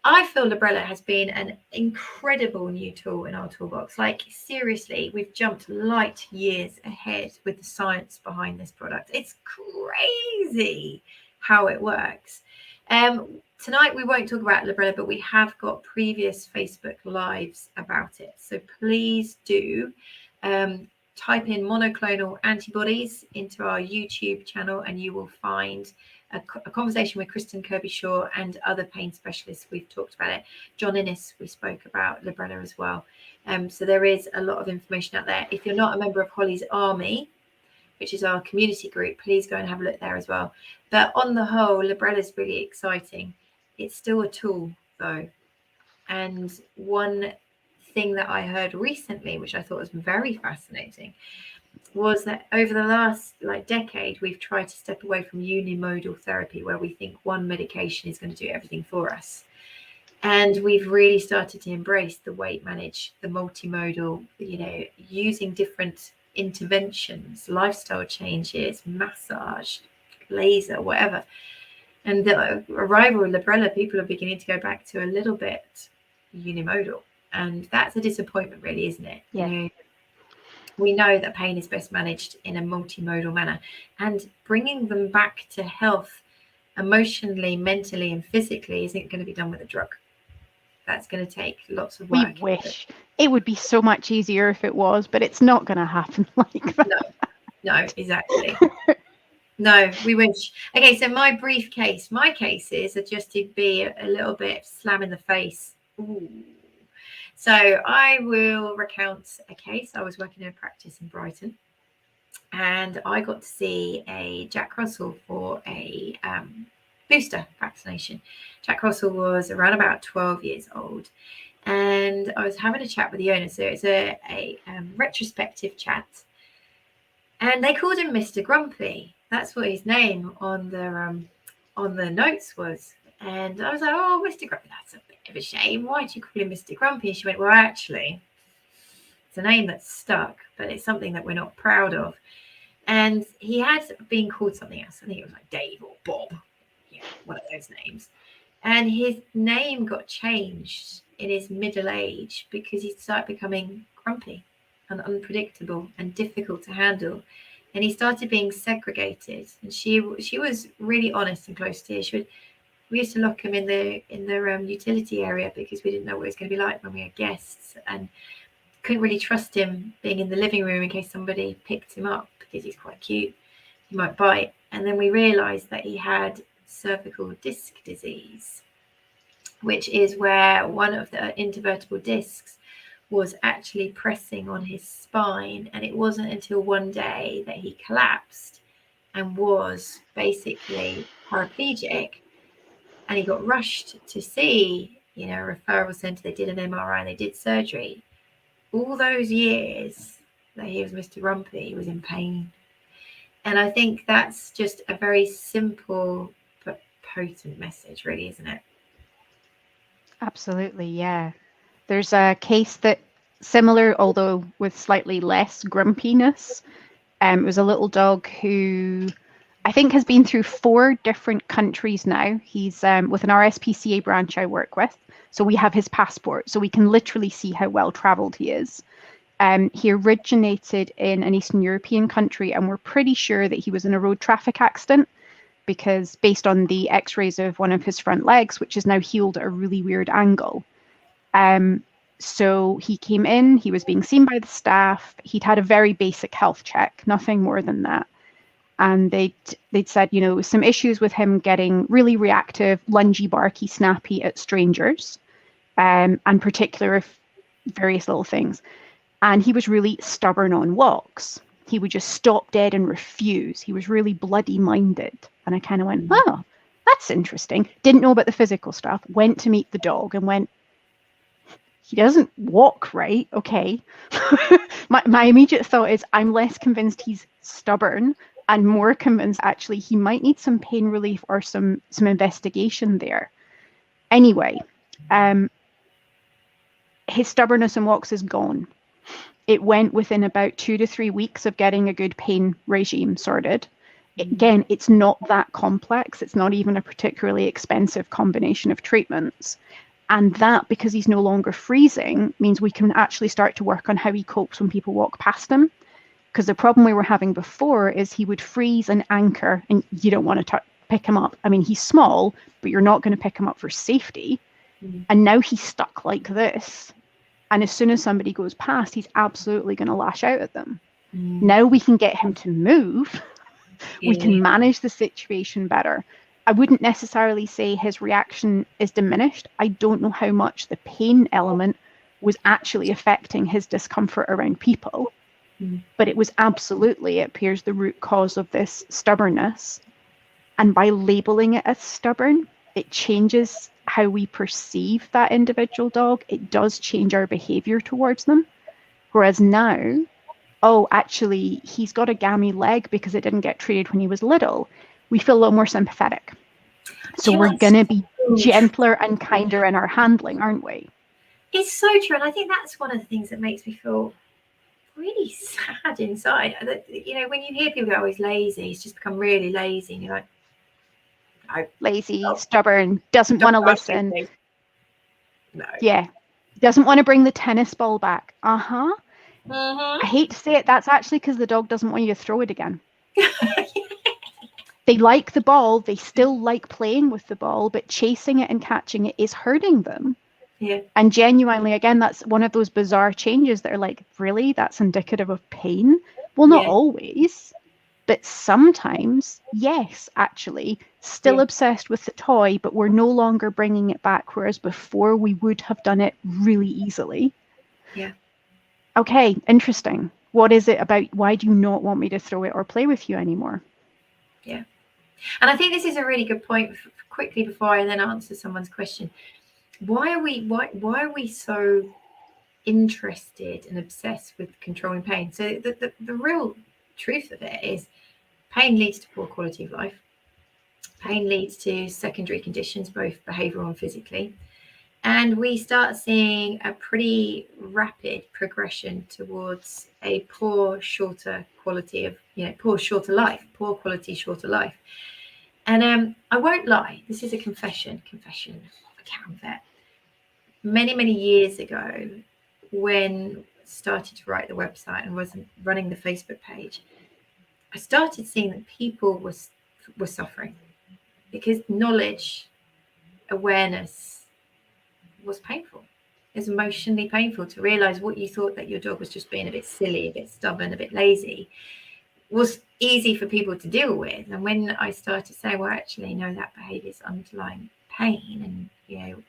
I feel Librela has been an incredible new tool in our toolbox. Like, seriously, we've jumped light years ahead with the science behind this product. It's crazy how it works. Tonight we won't talk about Librela, but we have got previous Facebook Lives about it. So please do type in monoclonal antibodies into our YouTube channel and you will find a conversation with Kristen Kirby-Shaw and other pain specialists. We've talked about it. John Innes, we spoke about Librela as well. So there is a lot of information out there. If you're not a member of Holly's Army, which is our community group, please go and have a look there as well. But on the whole, Librela is really exciting. It's still a tool though. And one thing that I heard recently, which I thought was very fascinating, was that over the last decade, we've tried to step away from unimodal therapy, where we think one medication is going to do everything for us. And we've really started to embrace the weight manage, the multimodal, using different interventions, lifestyle changes, massage, laser, whatever. And the arrival of Librela, people are beginning to go back to a little bit unimodal. And that's a disappointment, really, isn't it? Yeah. You know, we know that pain is best managed in a multimodal manner, and bringing them back to health emotionally, mentally, and physically isn't going to be done with a drug. That's going to take lots of work. We wish it would be so much easier if it was, but it's not going to happen like that. No, exactly. No, we wish. Okay, so my cases are just to be a little bit slam in the face. Ooh. So I will recount a case. I was working in a practice in Brighton, and I got to see a Jack Russell for a booster vaccination. Jack Russell was around about 12 years old, and I was having a chat with the owner. So it's a retrospective chat, and they called him Mr. Grumpy. That's what his name on the notes was. And I was like, oh, Mr. Grumpy, that's a bit of a shame. Why do you call him Mr. Grumpy? And she went, well, actually, it's a name that's stuck, but it's something that we're not proud of. And he had been called something else. I think it was like Dave or Bob, one of those names. And his name got changed in his middle age because he started becoming grumpy and unpredictable and difficult to handle. And he started being segregated. And she was really honest and close to her. We used to lock him in the utility area because we didn't know what it was going to be like when we had guests, and couldn't really trust him being in the living room in case somebody picked him up because he's quite cute. He might bite. And then we realized that he had cervical disc disease, which is where one of the intervertebral discs was actually pressing on his spine. And it wasn't until one day that he collapsed and was basically paraplegic. And he got rushed to see, a referral centre. They did an MRI and they did surgery. All those years that he was Mr. Grumpy, he was in pain. And I think that's just a very simple but potent message, really, isn't it? Absolutely, yeah. There's a case that similar, although with slightly less grumpiness. It was a little dog who I think has been through 4 different countries now. He's with an RSPCA branch I work with. So we have his passport, so we can literally see how well traveled he is. He originated in an Eastern European country, and we're pretty sure that he was in a road traffic accident because based on the x-rays of one of his front legs, which is now healed at a really weird angle. So he came in, he was being seen by the staff. He'd had a very basic health check, nothing more than that. And they'd said, some issues with him getting really reactive, lungy, barky, snappy at strangers, and particular various little things. And he was really stubborn on walks. He would just stop dead and refuse. He was really bloody minded. And I kind of went, oh, that's interesting. Didn't know about the physical stuff. Went to meet the dog and went, he doesn't walk right. Okay. my immediate thought is I'm less convinced he's stubborn and more convinced actually he might need some pain relief or some investigation there. Anyway, his stubbornness and walks is gone. It went within about 2 to 3 weeks of getting a good pain regime sorted. Again, it's not that complex. It's not even a particularly expensive combination of treatments. And that, because he's no longer freezing, means we can actually start to work on how he copes when people walk past him. Because the problem we were having before is he would freeze and anchor, and you don't want to pick him up. I mean, he's small, but you're not going to pick him up for safety. And now he's stuck like this. And as soon as somebody goes past, he's absolutely going to lash out at them. Now we can get him to move. We can manage the situation better. I wouldn't necessarily say his reaction is diminished. I don't know how much the pain element was actually affecting his discomfort around people. But it was absolutely, it appears, the root cause of this stubbornness. And by labeling it as stubborn, it changes how we perceive that individual dog. It does change our behavior towards them. Whereas now, oh, actually, he's got a gammy leg because it didn't get treated when he was little. We feel a little more sympathetic. So we're going to be gentler and kinder in our handling, aren't we? It's so true. And I think that's one of the things that makes me feel really sad inside. When you hear people go, oh, he's lazy, he's just become really lazy. And you're like, no. Lazy, stubborn, doesn't want to listen. No. Yeah. Doesn't want to bring the tennis ball back. Mm-hmm. I hate to say it, that's actually because the dog doesn't want you to throw it again. They like the ball, they still like playing with the ball, but chasing it and catching it is hurting them. Yeah. And genuinely, again, that's one of those bizarre changes that are like, really? That's indicative of pain? Well, not always, but sometimes, yes, actually. Still obsessed with the toy, but we're no longer bringing it back, whereas before we would have done it really easily. Yeah. Okay, interesting. What is it about? Why do you not want me to throw it or play with you anymore? Yeah. And I think this is a really good point. Quickly before I then answer someone's question, why are we so interested and obsessed with controlling pain? So the real truth of it is pain leads to poor quality of life. Pain leads to secondary conditions, both behavioural and physically. And we start seeing a pretty rapid progression towards a poor, shorter quality of, poor quality, shorter life. And I won't lie, this is a confession of a cat vet. Many years ago, when I started to write the website and wasn't running the Facebook page, I started seeing that people were suffering because knowledge, awareness was painful. It was emotionally painful to realize what you thought that your dog was just being a bit silly, a bit stubborn, a bit lazy, was easy for people to deal with. And when I started saying, well, actually, no, that behavior is underlying pain and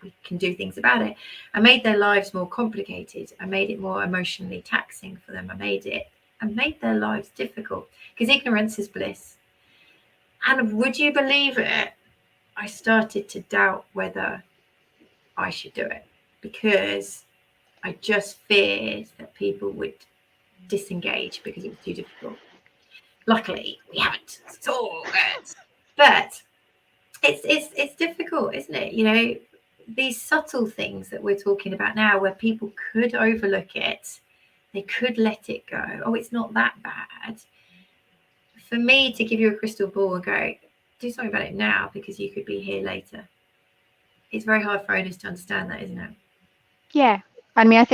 we can do things about it, I made their lives more complicated. I made it more emotionally taxing for them. I made their lives difficult because ignorance is bliss. And would you believe it, I started to doubt whether I should do it because I just feared that people would disengage because it was too difficult. Luckily, we haven't. It's all good. But it's difficult, isn't it? These subtle things that we're talking about now where people could overlook it, they could let it go. Oh, it's not that bad. For me to give you a crystal ball and go, do something about it now because you could be here later. It's very hard for owners to understand that, isn't it? Yeah. I mean, I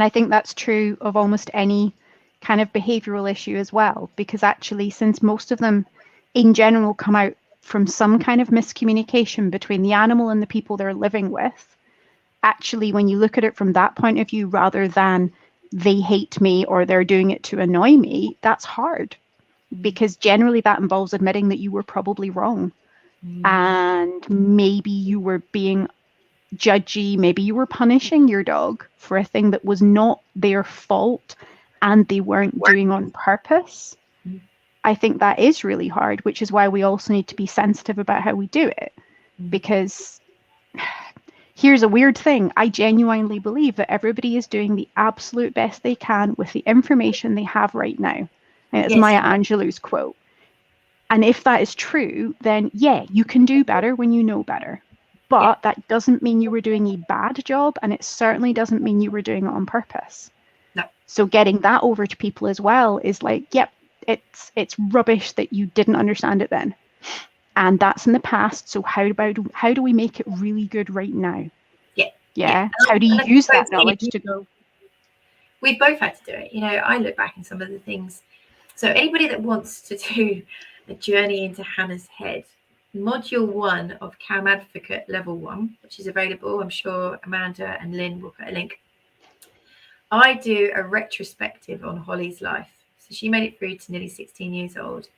think that's true of almost any kind of behavioral issue as well, because actually, since most of them in general come out from some kind of miscommunication between the animal and the people they're living with, actually, when you look at it from that point of view, rather than they hate me or they're doing it to annoy me, that's hard because generally that involves admitting that you were probably wrong. And maybe you were being judgy, maybe you were punishing your dog for a thing that was not their fault and they weren't doing on purpose. I think that is really hard, which is why we also need to be sensitive about how we do it. Because here's a weird thing. I genuinely believe that everybody is doing the absolute best they can with the information they have right now. And it's Maya Angelou's quote. And if that is true, then yeah, you can do better when you know better. But that doesn't mean you were doing a bad job, and it certainly doesn't mean you were doing it on purpose. No. So getting that over to people as well is like, yep, it's rubbish that you didn't understand it then. And that's in the past. So how do we make it really good right now? Yeah. How do you use that knowledge to go? We've both had to do it. I look back in some of the things. So anybody that wants to do a journey into Hannah's head, module 1 of CAM Advocate level 1, which is available, I'm sure Amanda and Lynn will put a link. I do a retrospective on Holly's life. So she made it through to nearly 16 years old.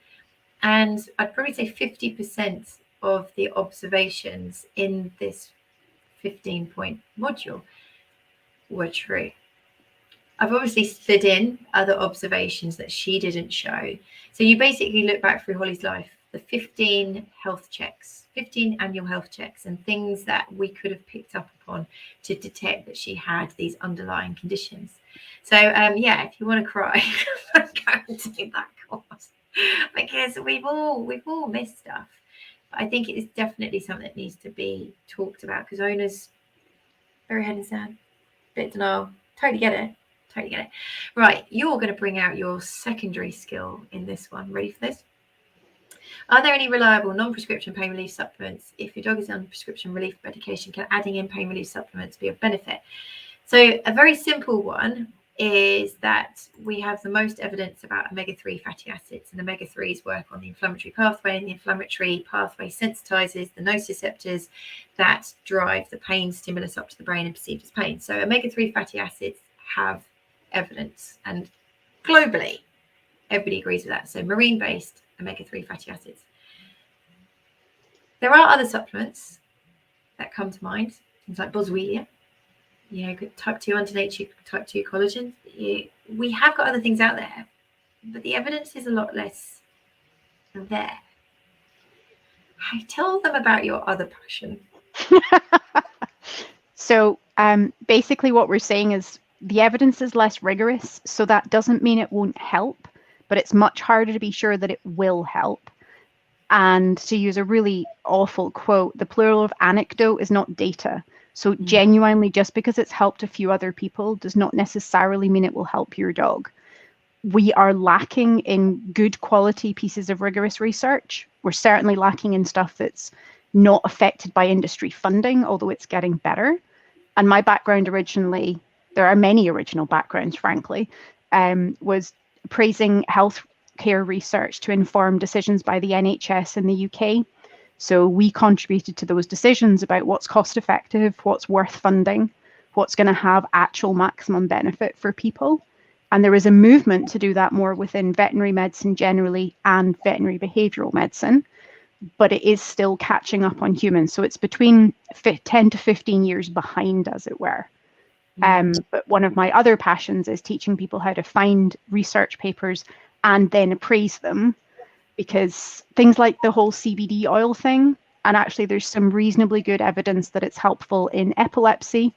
And I'd probably say 50% of the observations in this 15-point module were true. I've obviously slid in other observations that she didn't show. So you basically look back through Holly's life, the 15 health checks, 15 annual health checks, and things that we could have picked up upon to detect that she had these underlying conditions. So if you want to cry, go and do that course because we've all missed stuff. But I think it is definitely something that needs to be talked about because owners very head in sand, bit denial, totally get it. Right, you're going to bring out your secondary skill in this one. Ready for this? Are there any reliable non-prescription pain relief supplements? If your dog is on prescription relief medication, can adding in pain relief supplements be of benefit? So a very simple one is that we have the most evidence about omega-3 fatty acids, and omega-3s work on the inflammatory pathway, and the inflammatory pathway sensitizes the nociceptors that drive the pain stimulus up to the brain and perceived as pain. So omega-3 fatty acids have evidence, and globally everybody agrees with that. So marine-based omega-3 fatty acids. There are other supplements that come to mind, things like boswellia, type 2 anti-nature, type 2 collagen. We have got other things out there, but the evidence is a lot less there. Tell them about your other passion. So basically what we're saying is the evidence is less rigorous, so that doesn't mean it won't help, but it's much harder to be sure that it will help. And to use a really awful quote, the plural of anecdote is not data. So genuinely, just because it's helped a few other people does not necessarily mean it will help your dog. We are lacking in good quality pieces of rigorous research. We're certainly lacking in stuff that's not affected by industry funding, although it's getting better. And my background originally, there are many original backgrounds, frankly, was appraising healthcare research to inform decisions by the NHS in the UK. So we contributed to those decisions about what's cost effective, what's worth funding, what's going to have actual maximum benefit for people. And there is a movement to do that more within veterinary medicine generally and veterinary behavioural medicine, but it is still catching up on humans. So it's between 10 to 15 years behind, as it were. But one of my other passions is teaching people how to find research papers and then appraise them, because things like the whole CBD oil thing, and actually there's some reasonably good evidence that it's helpful in epilepsy,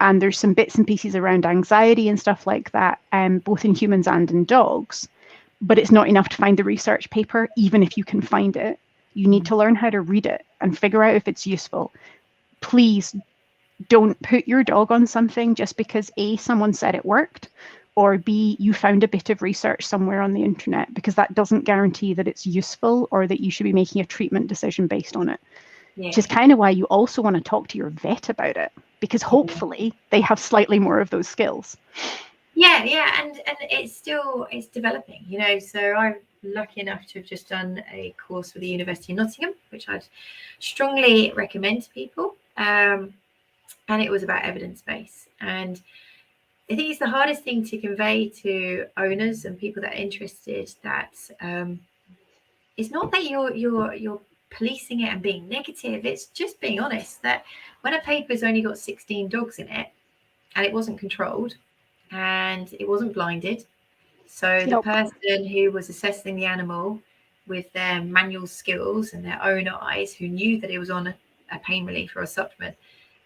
and there's some bits and pieces around anxiety and stuff like that, both in humans and in dogs. But it's not enough to find the research paper, even if you can find it. You need to learn how to read it and figure out if it's useful. Please don't put your dog on something just because A, someone said it worked, or B, you found a bit of research somewhere on the internet, because that doesn't guarantee that it's useful or that you should be making a treatment decision based on it. Which is kind of why you also want to talk to your vet about it, because hopefully they have slightly more of those skills. Yeah, and it's developing, so I'm lucky enough to have just done a course with the University of Nottingham, which I'd strongly recommend to people, and it was about evidence-based. And I think it's the hardest thing to convey to owners and people that are interested, that it's not that you're policing it and being negative. It's just being honest that when a paper's only got 16 dogs in it and it wasn't controlled and it wasn't blinded, so the person who was assessing the animal with their manual skills and their own eyes, who knew that it was on a pain relief or a supplement,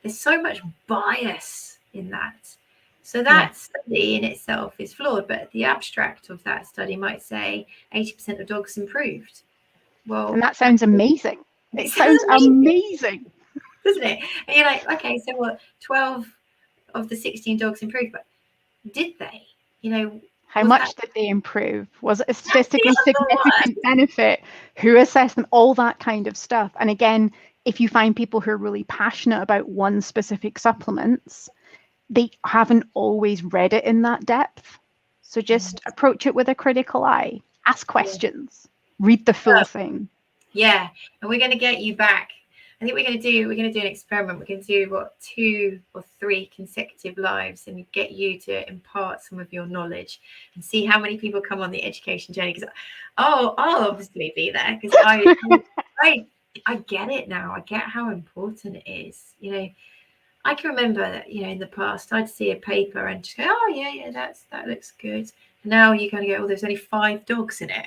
there's so much bias in that. So that study in itself is flawed, but the abstract of that study might say 80% of dogs improved. Well, and that sounds amazing. It sounds amazing, doesn't it? And you're like, okay, so what? 12 of the 16 dogs improved, but did they? How much did they improve? Was it a statistically significant benefit? Who assessed them? All that kind of stuff. And again, if you find people who are really passionate about one specific supplements, they haven't always read it in that depth. So just approach it with a critical eye. Ask questions. Read the full thing. Yeah, and we're going to get you back. I think we're going to do an experiment. We're going to do 2 or 3 consecutive lives and get you to impart some of your knowledge and see how many people come on the education journey. Because I'll obviously be there, because I get it now. I get how important it is. I can remember that, in the past I'd see a paper and just go, oh yeah, that looks good. And now you kind of go, oh, there's only 5 dogs in it.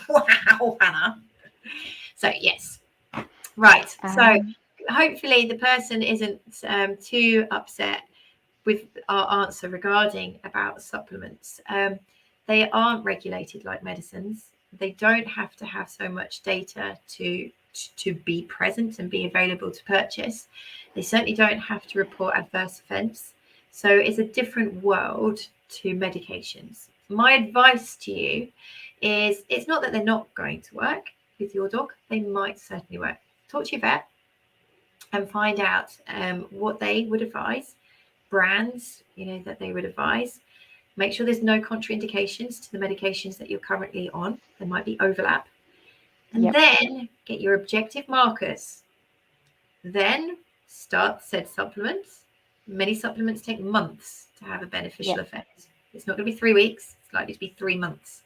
Wow, Hannah. So yes, right. So hopefully the person isn't too upset with our answer regarding about supplements. They aren't regulated like medicines. They don't have to have so much data to be present and be available to purchase. They certainly don't have to report adverse events. So it's a different world to medications. My advice to you is, it's not that they're not going to work with your dog. They might certainly work. Talk to your vet and find out what they would advise. brands, that they would advise. Make sure there's no contraindications to the medications that you're currently on. There might be overlap. And then get your objective markers. Then start said supplements. Many supplements take months to have a beneficial effect. It's not going to be 3 weeks. It's likely to be 3 months.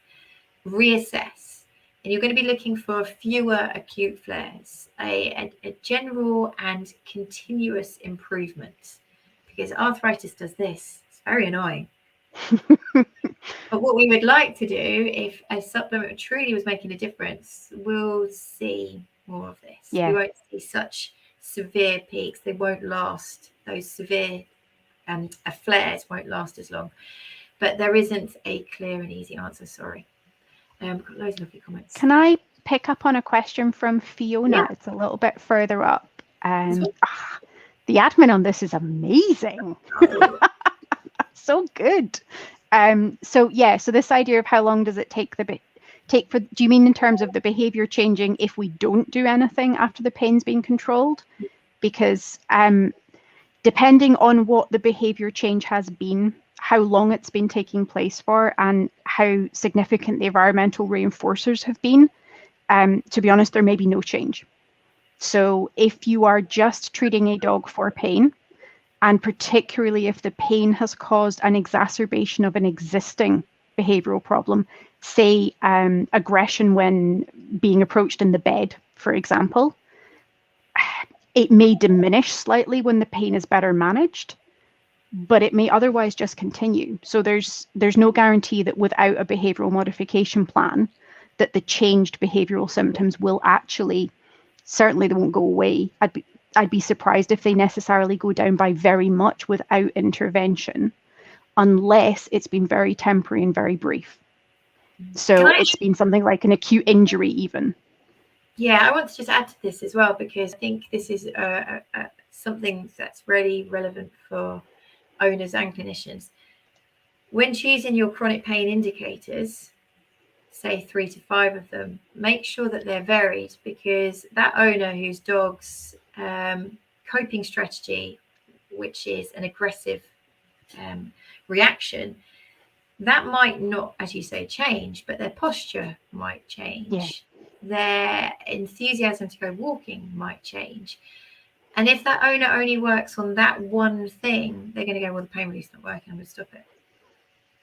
Reassess. And you're going to be looking for fewer acute flares, a general and continuous improvement, because arthritis does this. It's very annoying. But what we would like to do, if a supplement truly was making a difference, we'll see more of this. We won't see such severe peaks. They won't last. Those severe flares won't last as long. But there isn't a clear and easy answer. Sorry. I've got loads of lovely comments. Can I pick up on a question from Fiona? Yeah. It's a little bit further up. The admin on this is amazing. So good. So this idea of how long does it take do you mean in terms of the behavior changing if we don't do anything after the pain's been controlled? Because depending on what the behavior change has been, how long it's been taking place for, and how significant the environmental reinforcers have been, to be honest, there may be no change. So if you are just treating a dog for pain, and particularly if the pain has caused an exacerbation of an existing behavioral problem, say aggression when being approached in the bed, for example, it may diminish slightly when the pain is better managed, but it may otherwise just continue. So there's no guarantee that without a behavioral modification plan, that the changed behavioral symptoms will actually, certainly they won't go away. I'd be surprised if they necessarily go down by very much without intervention, unless it's been very temporary and very brief. So it's been something like an acute injury even. Yeah, I want to just add to this as well, because I think this is something that's really relevant for owners and clinicians. When choosing your chronic pain indicators, say 3 to 5 of them, make sure that they're varied, because that owner whose dog's coping strategy, which is an aggressive reaction, that might not, as you say, change, but their posture might change. Yeah. Their enthusiasm to go walking might change. And if that owner only works on that one thing, they're going to go, well, the pain relief's not working, I'm going to stop it.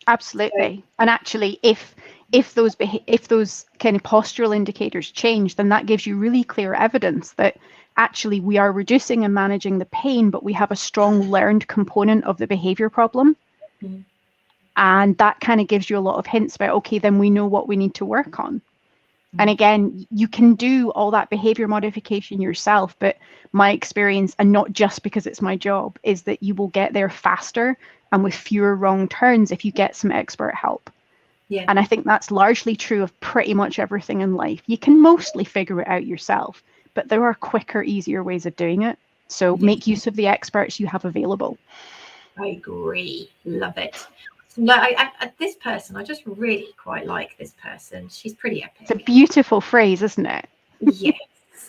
Absolutely. So, and actually, if those kind of postural indicators change, then that gives you really clear evidence that actually we are reducing and managing the pain, but we have a strong learned component of the behavior problem. Mm-hmm. And that kind of gives you a lot of hints about, okay, then we know what we need to work on. Mm-hmm. And again, you can do all that behavior modification yourself, but my experience, and not just because it's my job, is that you will get there faster and with fewer wrong turns if you get some expert help. Yeah. And I think that's largely true of pretty much everything in life. You can mostly figure it out yourself, but there are quicker, easier ways of doing it. So make use of the experts you have available. I agree. Love it. This person, I just really quite like this person. She's pretty epic. It's a beautiful phrase, isn't it? Yes.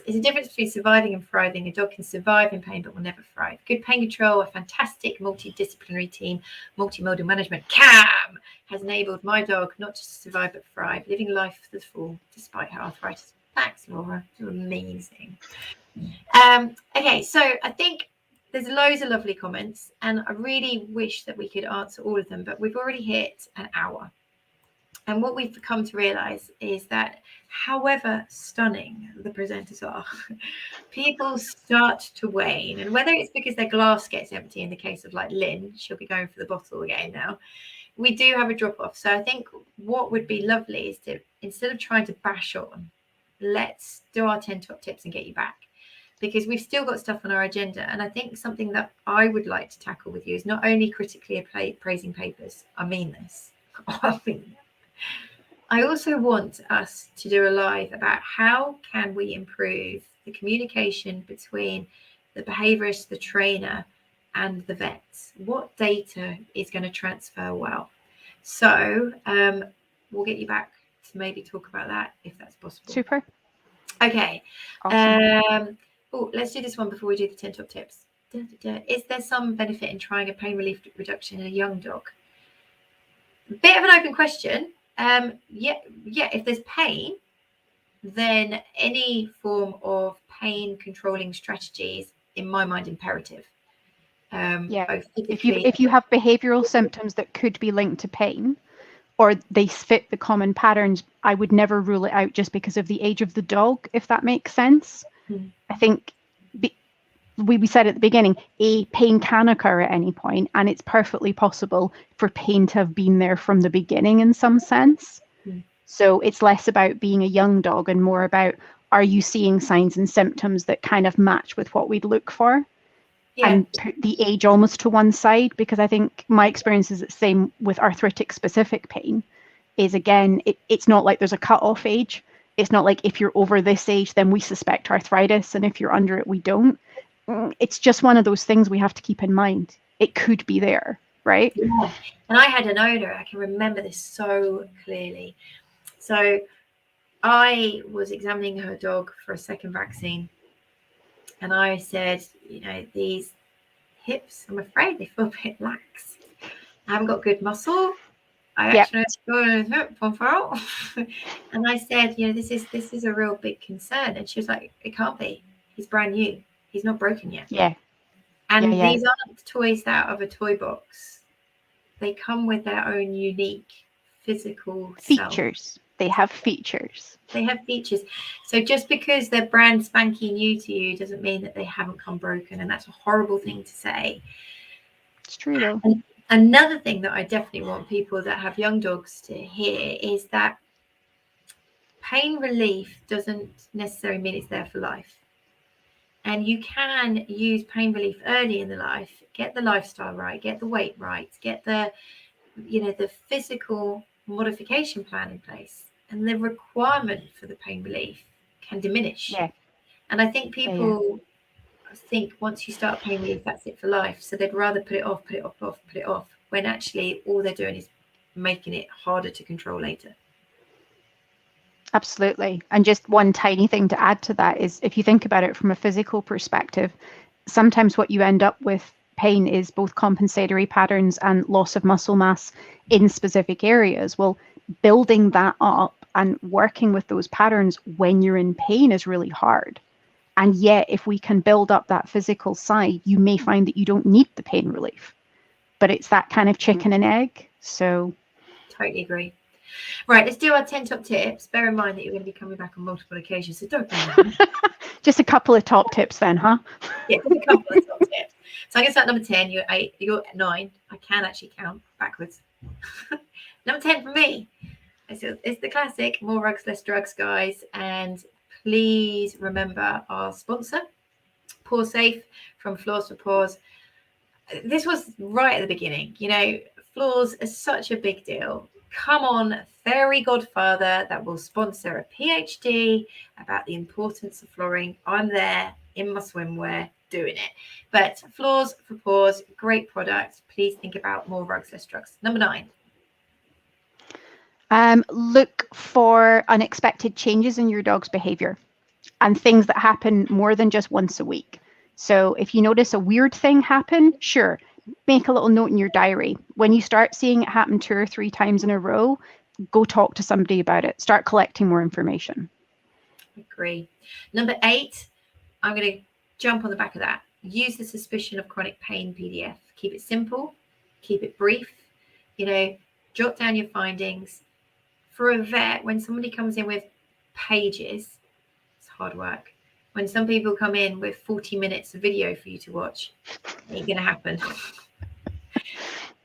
There's a difference between surviving and thriving. A dog can survive in pain, but will never thrive. Good pain control, a fantastic multidisciplinary team, multimodal management, CAM, has enabled my dog not just to survive, but thrive, living life to the full, despite her arthritis. Thanks, Laura. You're amazing. Okay, so I think there's loads of lovely comments, and I really wish that we could answer all of them, but we've already hit an hour. And what we've come to realize is that however stunning the presenters are, people start to wane. And whether it's because their glass gets empty, in the case of like Lynn, she'll be going for the bottle again now, we do have a drop off. So I think what would be lovely is to, instead of trying to bash on, let's do our 10 top tips and get you back, because we've still got stuff on our agenda. And I think something that I would like to tackle with you is not only critically appraising papers. I mean this. I also want us to do a live about how can we improve the communication between the behaviourist, the trainer, and the vets. What data is going to transfer well? So we'll get you back to maybe talk about that if that's possible. Super. Okay. Awesome. Let's do this one before we do the 10 top tips. Is there some benefit in trying a pain relief reduction in a young dog? Bit of an open question. Yeah, if there's pain, then any form of pain controlling strategies, in my mind, imperative. Both physically, if you have behavioral symptoms that could be linked to pain, or they fit the common patterns, I would never rule it out just because of the age of the dog, if that makes sense. I think we said at the beginning, pain can occur at any point, and it's perfectly possible for pain to have been there from the beginning in some sense. So it's less about being a young dog and more about, are you seeing signs and symptoms that kind of match with what we'd look for? And put the age almost to one side, because I think my experience is the same with arthritic specific pain. Is again, it's not like there's a cutoff age. It's not like if you're over this age, then we suspect arthritis, and if you're under it, we don't. It's just one of those things we have to keep in mind. It could be there, right? Yeah. And I had an owner, I can remember this so clearly. So I was examining her dog for a second vaccine. And I said, these hips, I'm afraid they feel a bit lax. I haven't got good muscle. I actually got a hip referral. And I said, this is a real big concern. And she was like, it can't be. He's brand new. He's not broken yet. And these aren't toys out of a toy box. They come with their own unique physical features. Self. They have features. So just because they're brand spanky new to you doesn't mean that they haven't come broken. And that's a horrible thing to say. It's true though. And another thing that I definitely want people that have young dogs to hear is that pain relief doesn't necessarily mean it's there for life. And you can use pain relief early in the life, get the lifestyle right, get the weight right, get the physical modification plan in place, and the requirement for the pain relief can diminish. And I think people think once you start pain relief, that's it for life. So they'd rather put it off, when actually all they're doing is making it harder to control later. Absolutely. And just one tiny thing to add to that is, if you think about it from a physical perspective, sometimes what you end up with pain is both compensatory patterns and loss of muscle mass in specific areas. Well, building that up and working with those patterns when you're in pain is really hard. And yet, if we can build up that physical side, you may find that you don't need the pain relief. But it's that kind of chicken and egg. So totally agree. Right, let's do our 10 top tips. Bear in mind that you're going to be coming back on multiple occasions, so don't be just a couple of top tips then, huh? Yeah, just a couple of top tips. So I'm going to start number 10. You're 8, you're 9. I can actually count backwards. Number 10 for me. It's the classic, more rugs, less drugs, guys. And please remember our sponsor, Paw Safe from Floors for Paws. This was right at the beginning. Floors are such a big deal. Come on, fairy godfather that will sponsor a PhD about the importance of flooring. I'm there in my swimwear doing it. But Floors for Paws, great product. Please think about more rugs, less drugs. Number 9. Look for unexpected changes in your dog's behavior and things that happen more than just once a week. So if you notice a weird thing happen, sure, make a little note in your diary. When you start seeing it happen 2 or 3 times in a row, go talk to somebody about it. Start collecting more information. Agree. Number 8, I'm going to jump on the back of that. Use the suspicion of chronic pain PDF. Keep it simple. Keep it brief. Jot down your findings. For a vet, when somebody comes in with pages, it's hard work. When some people come in with 40 minutes of video for you to watch, it ain't going to happen.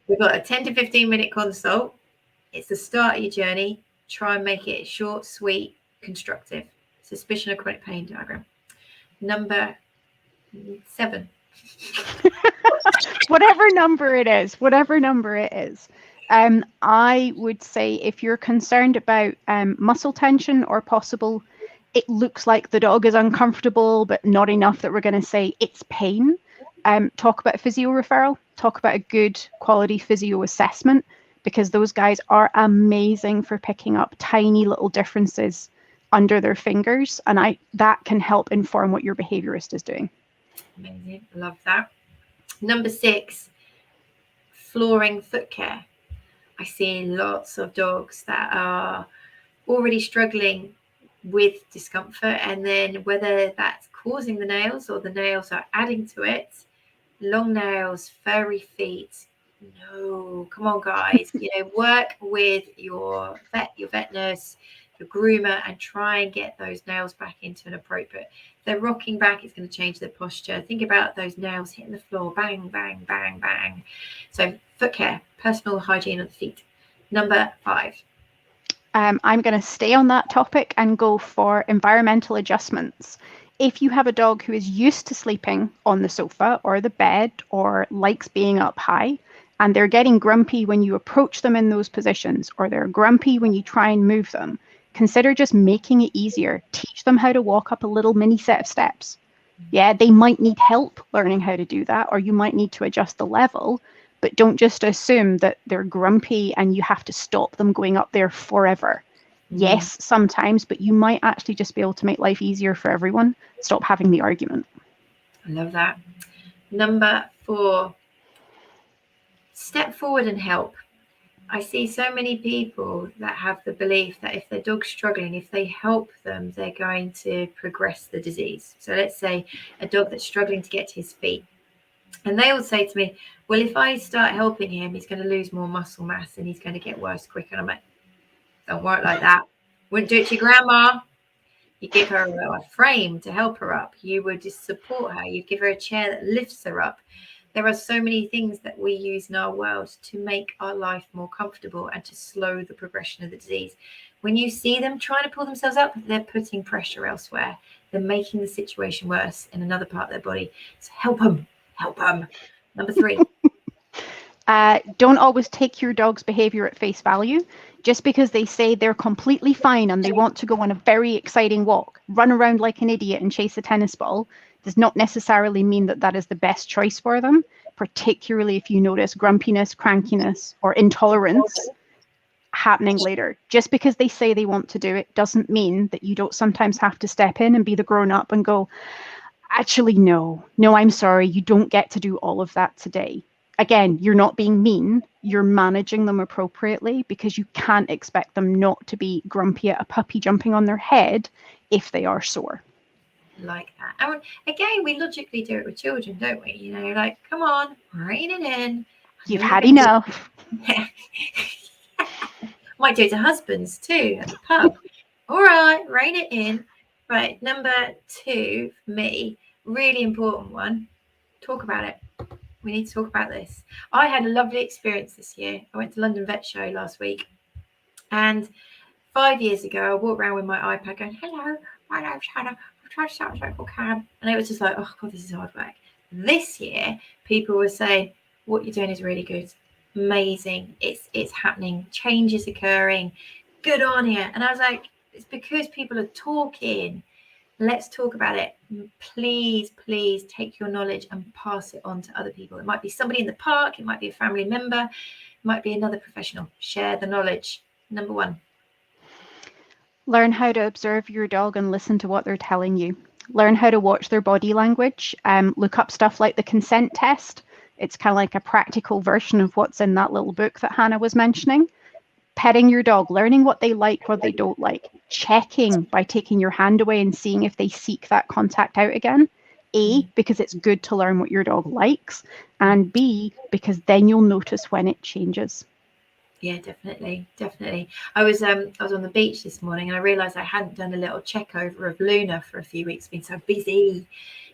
We've got a 10 to 15 minute consult. It's the start of your journey. Try and make it short, sweet, constructive. Suspicion of chronic pain diagram. Number 7. Whatever number it is. I would say if you're concerned about muscle tension or possible, it looks like the dog is uncomfortable, but not enough that we're going to say it's pain. Talk about physio referral. Talk about a good quality physio assessment, because those guys are amazing for picking up tiny little differences under their fingers. And that can help inform what your behaviourist is doing. Amazing. Love that. Number 6, flooring foot care. I see lots of dogs that are already struggling with discomfort, and then whether that's causing the nails or the nails are adding to it, long nails, furry feet. No, come on, guys. Work with your vet nurse, your groomer, and try and get those nails back into an appropriate. If they're rocking back, it's going to change their posture. Think about those nails hitting the floor, bang, bang, bang, bang. So foot care, personal hygiene of the feet. Number 5. I'm going to stay on that topic and go for environmental adjustments. If you have a dog who is used to sleeping on the sofa or the bed or likes being up high, and they're getting grumpy when you approach them in those positions, or they're grumpy when you try and move them, consider just making it easier. Teach them how to walk up a little mini set of steps. Yeah, they might need help learning how to do that, or you might need to adjust the level, but don't just assume that they're grumpy and you have to stop them going up there forever. Yes, sometimes, but you might actually just be able to make life easier for everyone. Stop having the argument. I love that. Number 4, step forward and help. I see so many people that have the belief that if their dog's struggling, if they help them, they're going to progress the disease. So let's say a dog that's struggling to get to his feet. And they all say to me, well, if I start helping him, he's going to lose more muscle mass and he's going to get worse quicker. And I'm like, don't work like that. Wouldn't do it to your grandma. You give her a frame to help her up. You would just support her. You give her a chair that lifts her up. There are so many things that we use in our world to make our life more comfortable and to slow the progression of the disease. When you see them trying to pull themselves up, they're putting pressure elsewhere. They're making the situation worse in another part of their body. So help them. Help them. Number 3. Don't always take your dog's behavior at face value. Just because they say they're completely fine and they want to go on a very exciting walk, run around like an idiot and chase a tennis ball, does not necessarily mean that that is the best choice for them, particularly if you notice grumpiness, crankiness, or intolerance happening later. Just because they say they want to do it doesn't mean that you don't sometimes have to step in and be the grown-up and go, actually, no, I'm sorry, you don't get to do all of that today. Again, you're not being mean, you're managing them appropriately, because you can't expect them not to be grumpy at a puppy jumping on their head if they are sore. Like that. And again, we logically do it with children, don't we? Like, come on, rein it in. You've had enough. Might do it to husbands too at the pub. All right, rein it in. Right, number 2 for me, really important one. Talk about it. We need to talk about this. I had a lovely experience this year. I went to London Vet Show last week, and 5 years ago, I walked around with my iPad going, hello, my name's Hannah. I'm trying to start a local cab. And it was just like, oh, God, this is hard work. This year, people were saying, what you're doing is really good. Amazing. It's happening. Change is occurring. Good on you. And I was like, it's because people are talking. Let's talk about it. Please take your knowledge and pass it on to other people. It might be somebody in the park. It might be a family member. It might be another professional. Share the knowledge. Number 1. Learn how to observe your dog and listen to what they're telling you. Learn how to watch their body language. Look up stuff like the consent test. It's kind of like a practical version of what's in that little book that Hannah was mentioning. Petting your dog, learning what they like, what they don't like. Checking by taking your hand away and seeing if they seek that contact out again. A, because it's good to learn what your dog likes. And B, because then you'll notice when it changes. Yeah, definitely. I was on the beach this morning and I realised I hadn't done a little check over of Luna for a few weeks, been so busy.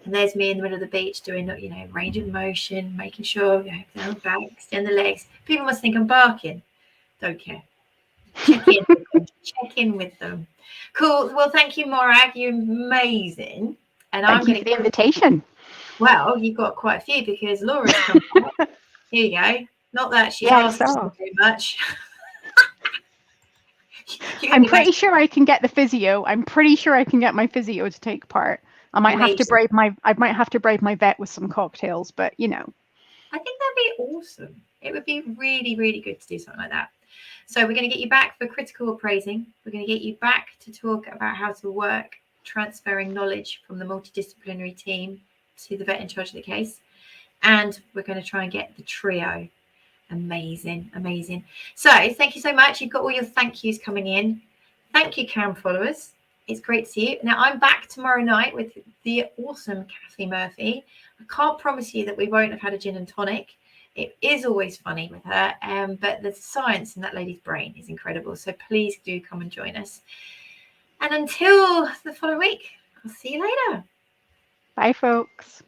And there's me in the middle of the beach doing, range of motion, making sure, down the back, extend the legs. People must think I'm barking. Don't care. Check in with them. Cool. Well, thank you, Morag. You're amazing. And Thank you for the invitation. Well, you've got quite a few because Laura's come back. Here you go. Not that she's asked very much. I'm pretty sure I can get the physio. I'm pretty sure I can get my physio to take part. I might have to bribe my vet with some cocktails, but I think that'd be awesome. It would be really, really good to do something like that. So we're going to get you back for critical appraising. We're going to get you back to talk about how to work transferring knowledge from the multidisciplinary team to the vet in charge of the case. And we're going to try and get the trio. Amazing, amazing. So thank you so much. You've got all your thank yous coming in. Thank you, Cam followers. It's great to see you. Now, I'm back tomorrow night with the awesome Kathy Murphy. I can't promise you that we won't have had a gin and tonic. It is always funny with her, but the science in that lady's brain is incredible. So please do come and join us. And until the following week, I'll see you later. Bye, folks.